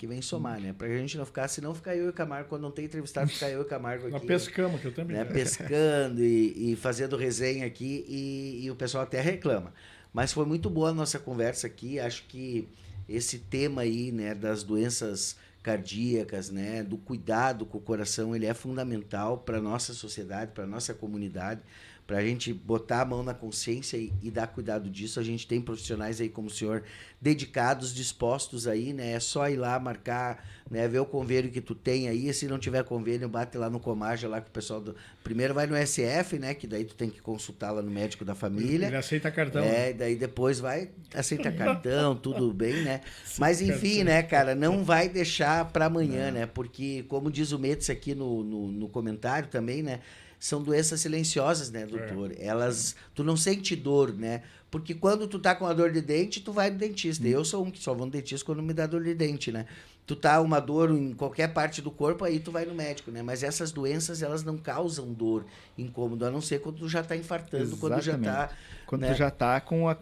Speaker 1: Pra gente não ficar, senão fica eu e o Camargo, quando não tem entrevistado, fica eu e o Camargo aqui.
Speaker 2: Nós pescamos, que eu também.
Speaker 1: Né? Pescando e fazendo resenha aqui e o pessoal até reclama. Mas foi muito boa a nossa conversa aqui, acho que esse tema aí, né, das doenças cardíacas, né, do cuidado com o coração, ele é fundamental para a nossa sociedade, para a nossa comunidade, para a gente botar a mão na consciência e dar cuidado disso. A gente tem profissionais aí como o senhor dedicados, dispostos aí, né? É só ir lá marcar, né? Ver o convênio que tu tem aí. E se não tiver convênio, bate lá no Comarja, lá com o pessoal do... Primeiro vai no SF, né? Que daí tu tem que consultar lá no médico da família.
Speaker 2: Ele aceita cartão.
Speaker 1: Daí depois aceita cartão, tudo bem, né? Mas enfim, né, cara? Não vai deixar para amanhã, né? Porque, como diz o Metz aqui no comentário também, né? São doenças silenciosas, né, doutor? Tu não sente dor, né? Porque quando tu tá com uma dor de dente, tu vai no dentista. Eu sou um que só vou no dentista quando me dá dor de dente, né? Tu tá uma dor em qualquer parte do corpo, aí tu vai no médico, né? Mas essas doenças, elas não causam dor, incômodo, a não ser quando tu já tá infartando, exatamente. Quando já tá...
Speaker 3: Quando tu já tá com a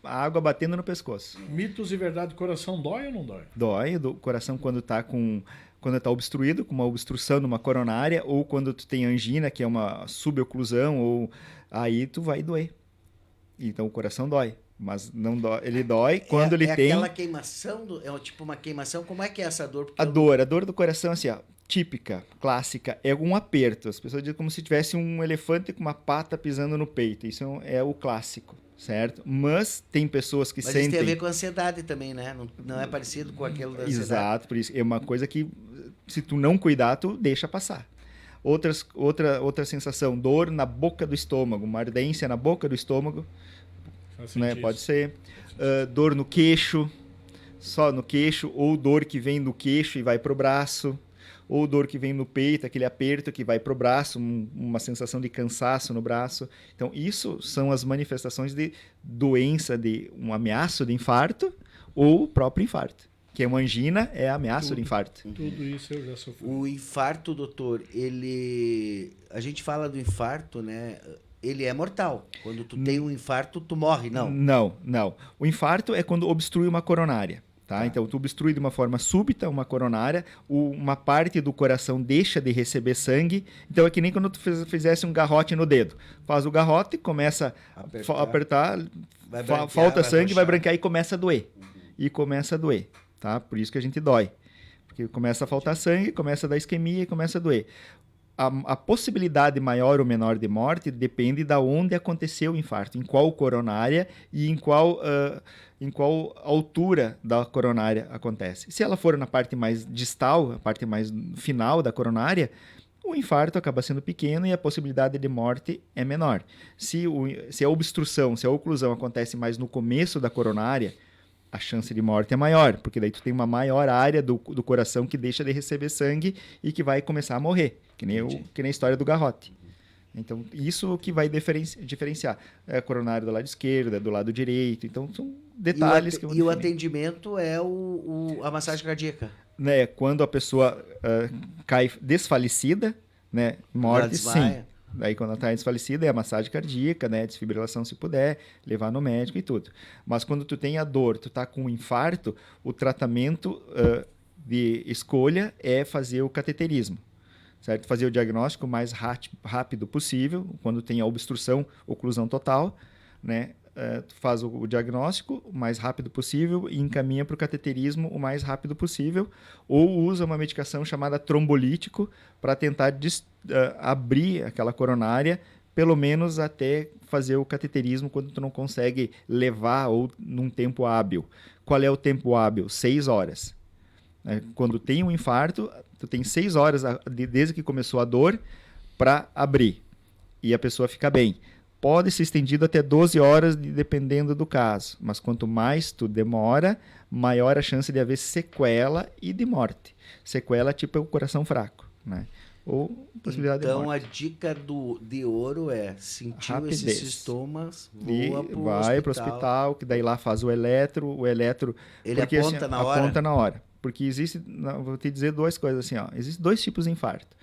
Speaker 3: água batendo no pescoço.
Speaker 2: Mitos e verdade, o coração dói ou não dói?
Speaker 3: Dói, o coração quando tá obstruído, com uma obstrução numa coronária, ou quando tu tem angina, que é uma suboclusão, ou aí tu vai doer. Então o coração dói, mas não dói, ele dói quando ele tem...
Speaker 1: aquela queimação, tipo uma queimação, como é que é essa dor? Porque
Speaker 3: a dor do coração, assim, típica, clássica, é um aperto. As pessoas dizem como se tivesse um elefante com uma pata pisando no peito. Isso é o clássico. Certo? Mas tem pessoas que sentem... Mas
Speaker 1: isso tem a ver com ansiedade também, né? Não é parecido com aquilo da ansiedade.
Speaker 3: Exato, por isso. É uma coisa que, se tu não cuidar, tu deixa passar. Outra sensação, dor na boca do estômago, uma ardência na boca do estômago, né? Pode ser. Dor no queixo, só no queixo, ou dor que vem do queixo e vai pro braço, ou dor que vem no peito, aquele aperto que vai para o braço, uma sensação de cansaço no braço. Então, isso são as manifestações de doença, de um ameaço de infarto ou o próprio infarto. Que uma angina é ameaça de infarto.
Speaker 2: Tudo isso eu já sofri.
Speaker 1: O infarto, doutor, a gente fala do infarto, né? Ele é mortal. Quando tu tem um infarto, tu morre, não?
Speaker 3: Não. O infarto é quando obstrui uma coronária. Tá? Então, tu obstrui de uma forma súbita uma coronária, uma parte do coração deixa de receber sangue. Então, é que nem quando tu fizesse um garrote no dedo. Faz o garrote, começa a apertar, falta sangue, vai branquear e começa a doer. E começa a doer, tá? Por isso que a gente dói. Porque começa a faltar sangue, começa a dar isquemia e começa a doer. A possibilidade maior ou menor de morte depende de onde aconteceu o infarto, em qual coronária e em qual altura da coronária acontece. Se ela for na parte mais distal, a parte mais final da coronária, o infarto acaba sendo pequeno e a possibilidade de morte é menor. Se a obstrução, se a oclusão acontece mais no começo da coronária, a chance de morte é maior, porque daí tu tem uma maior área do coração que deixa de receber sangue e que vai começar a morrer, que nem a história do garrote. Então, isso que vai diferenciar. É a coronária do lado esquerdo, é do lado direito. Então, são detalhes que vão definir.
Speaker 1: E o atendimento é a massagem cardíaca?
Speaker 3: Né, quando a pessoa cai desfalecida, né? Morte, sim.
Speaker 1: desmaia.
Speaker 3: Daí, quando ela está desfalecida, é a massagem cardíaca, né? Desfibrilação, se puder, levar no médico e tudo. Mas quando tu tem a dor, tu tá com um infarto, o tratamento de escolha é fazer o cateterismo, certo? Fazer o diagnóstico o mais rápido possível, quando tem a obstrução, oclusão total, né? Tu faz o diagnóstico o mais rápido possível e encaminha para o cateterismo o mais rápido possível, ou usa uma medicação chamada trombolítico para tentar abrir aquela coronária, pelo menos até fazer o cateterismo quando tu não consegue levar ou num tempo hábil. Qual é o tempo hábil? 6 horas. Quando tem um infarto, tu tem 6 horas desde que começou a dor para abrir e a pessoa fica bem. Pode ser estendido até 12 horas, dependendo do caso. Mas quanto mais tu demora, maior a chance de haver sequela e de morte. Sequela tipo é o coração fraco, né? Ou possibilidade de morte.
Speaker 1: Então, a dica de ouro é, sentiu
Speaker 3: Rapidez.
Speaker 1: esses sintomas,
Speaker 3: vai para o hospital, que daí lá faz o eletro.
Speaker 1: Ele
Speaker 3: porque,
Speaker 1: aponta na hora?
Speaker 3: Aponta na hora. Porque existe, vou te dizer duas coisas assim, ó. Existem 2 tipos de infarto,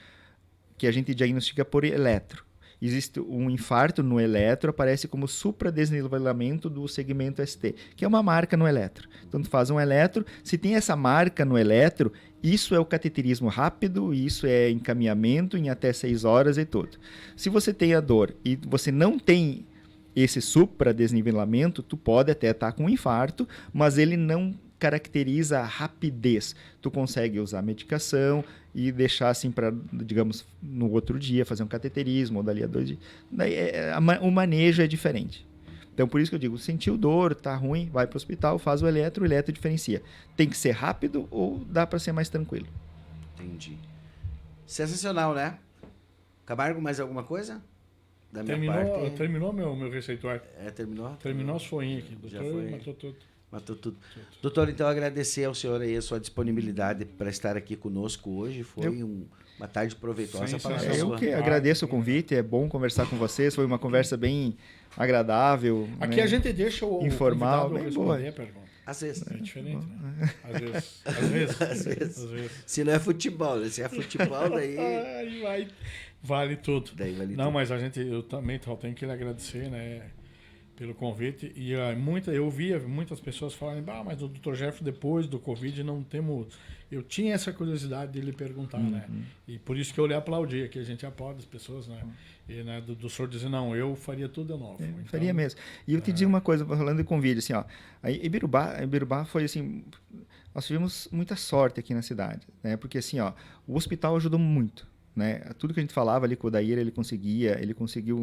Speaker 3: que a gente diagnostica por eletro. Existe um infarto no eletro, aparece como supradesnivelamento do segmento ST, que é uma marca no eletro. Então, tu faz um eletro, se tem essa marca no eletro, isso é o cateterismo rápido, isso é encaminhamento em até 6 horas e tudo. Se você tem a dor e você não tem esse supradesnivelamento, tu pode até estar com um infarto, mas ele não caracteriza a rapidez. Tu consegue usar medicação e deixar assim para, digamos, no outro dia fazer um cateterismo, ou dali a 2 dias. Daí, o manejo é diferente. Então, por isso que eu digo, sentiu dor, tá ruim, vai para o hospital, faz o eletro diferencia. Tem que ser rápido ou dá para ser mais tranquilo?
Speaker 1: Entendi. Sensacional, né? Camargo, mais alguma coisa? Da minha parte.
Speaker 2: Terminou meu receituário.
Speaker 1: Terminou?
Speaker 2: Terminou as folhinhas aqui.
Speaker 1: Já
Speaker 2: Doutor,
Speaker 1: foi.
Speaker 2: matou tudo.
Speaker 1: Matou tudo. Doutor, então agradecer ao senhor aí a sua disponibilidade para estar aqui conosco hoje. Foi uma tarde proveitosa para a
Speaker 3: Eu que agradeço o convite, é bom conversar com vocês, foi uma conversa bem agradável.
Speaker 2: Aqui, né? A gente deixa o
Speaker 3: informal, bem boa.
Speaker 1: Às vezes.
Speaker 2: É diferente, né? Às vezes.
Speaker 1: Se não é futebol, né? Se é futebol, daí...
Speaker 2: Vale tudo.
Speaker 1: Daí vale
Speaker 2: não,
Speaker 1: tudo.
Speaker 2: Mas eu também tenho que lhe agradecer, né? Pelo convite. E eu via muitas pessoas falarem, mas o Dr. Jeff, depois do Covid, não temos... Eu tinha essa curiosidade de lhe perguntar, né? E por isso que eu lhe aplaudi, que a gente aplaude as pessoas, né? E né, do senhor dizer, não, eu faria tudo de novo. Então,
Speaker 3: faria mesmo. E eu te digo uma coisa, falando de convite, assim, ó. Ibirubá foi assim... Nós tivemos muita sorte aqui na cidade, né? Porque, assim, ó, o hospital ajudou muito, né? Tudo que a gente falava ali com o Daíra, ele conseguiu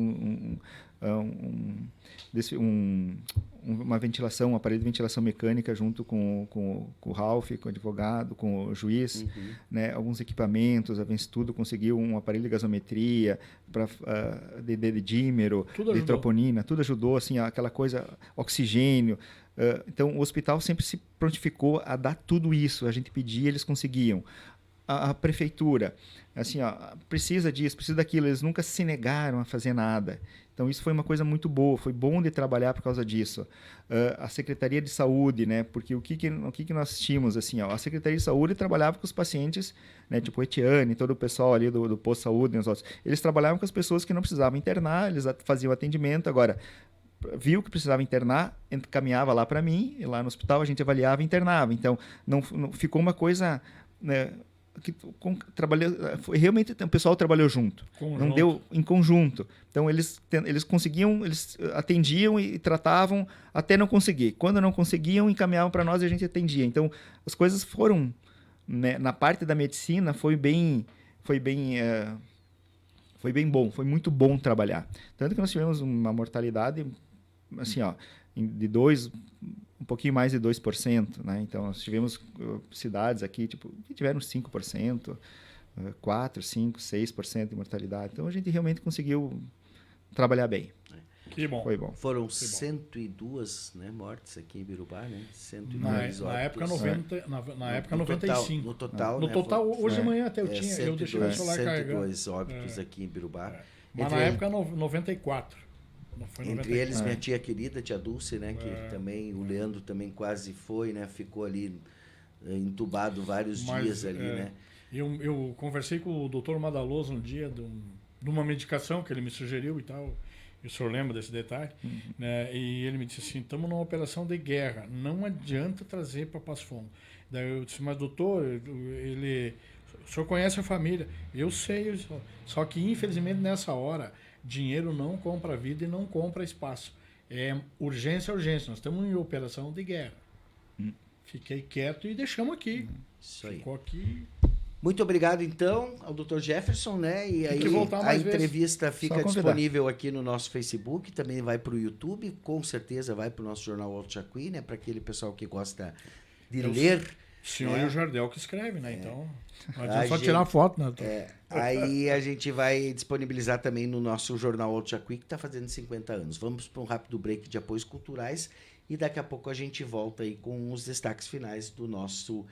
Speaker 3: uma ventilação, um aparelho de ventilação mecânica junto com o Ralph, com o advogado, com o juiz, né? Alguns equipamentos, a Venstudo conseguiu um aparelho de gasometria, de dímero, de troponina, tudo ajudou, assim, aquela coisa, oxigênio. Então, o hospital sempre se prontificou a dar tudo isso, a gente pedia, eles conseguiam. A prefeitura, assim, ó, precisa disso, precisa daquilo, eles nunca se negaram a fazer nada. Então, isso foi uma coisa muito boa, foi bom de trabalhar por causa disso. A Secretaria de Saúde, né, porque o que nós tínhamos, assim, ó, a Secretaria de Saúde trabalhava com os pacientes, né, tipo o Etiane, todo o pessoal ali do posto de saúde, eles trabalhavam com as pessoas que não precisavam internar, eles faziam atendimento. Agora, viu que precisava internar, encaminhava lá para mim, e lá no hospital a gente avaliava e internava. Então, não ficou uma coisa... né, que realmente o pessoal trabalhou junto, não deu em conjunto. Então eles conseguiam, eles atendiam e tratavam até não conseguir. Quando não conseguiam, encaminhavam para nós e a gente atendia. Então as coisas foram, né, na parte da medicina foi bem bom, foi muito bom trabalhar. Tanto que nós tivemos uma mortalidade assim, ó, um pouquinho mais de 2%, né? Então, nós tivemos cidades aqui que tiveram 5%, 4%, 5%, 6% de mortalidade. Então, a gente realmente conseguiu trabalhar bem.
Speaker 2: Que bom.
Speaker 3: Foi bom.
Speaker 1: Foram 102, né, mortes aqui em Birubá, né? 102 óbitos.
Speaker 2: Na época 95.
Speaker 1: No total,
Speaker 2: no
Speaker 1: né?
Speaker 2: total, hoje de manhã até eu tinha, eu deixei o celular carregando.
Speaker 1: 102 óbitos aqui em Birubá.
Speaker 2: Mas na época 94.
Speaker 1: Entre eles, minha tia querida, tia Dulce, né? Que também, o Leandro também quase foi, né? Ficou ali entubado vários dias ali, né?
Speaker 2: Eu conversei com o doutor Madaloso um dia de uma medicação que ele me sugeriu e tal. E o senhor lembra desse detalhe? Né? E ele me disse assim, estamos numa operação de guerra, não adianta trazer para Passo Fundo. Daí eu disse, mas doutor, o senhor conhece a família? Eu sei, só que infelizmente nessa hora, dinheiro não compra vida e não compra espaço. É urgência, urgência. Nós estamos em operação de guerra. Fiquei quieto e deixamos aqui.
Speaker 1: Isso aí.
Speaker 2: Ficou aqui.
Speaker 1: Muito obrigado, então, ao Dr. Jefferson, né? E aí
Speaker 2: voltar
Speaker 1: a
Speaker 2: mais vezes.
Speaker 1: entrevista fica
Speaker 3: convidar.
Speaker 1: disponível aqui no nosso Facebook, também vai para o YouTube, com certeza vai para o nosso jornal Alto Jacuí, né? Para aquele pessoal que gosta de ler.
Speaker 2: O senhor e o Jardel que escreve, né? Então, não
Speaker 1: A
Speaker 2: adianta só
Speaker 1: gente-
Speaker 2: tirar foto, né?
Speaker 1: Aí a gente vai disponibilizar também no nosso jornal Alto Jacuí, que está fazendo 50 anos. Vamos para um rápido break de apoios culturais e daqui a pouco a gente volta aí com os destaques finais do nosso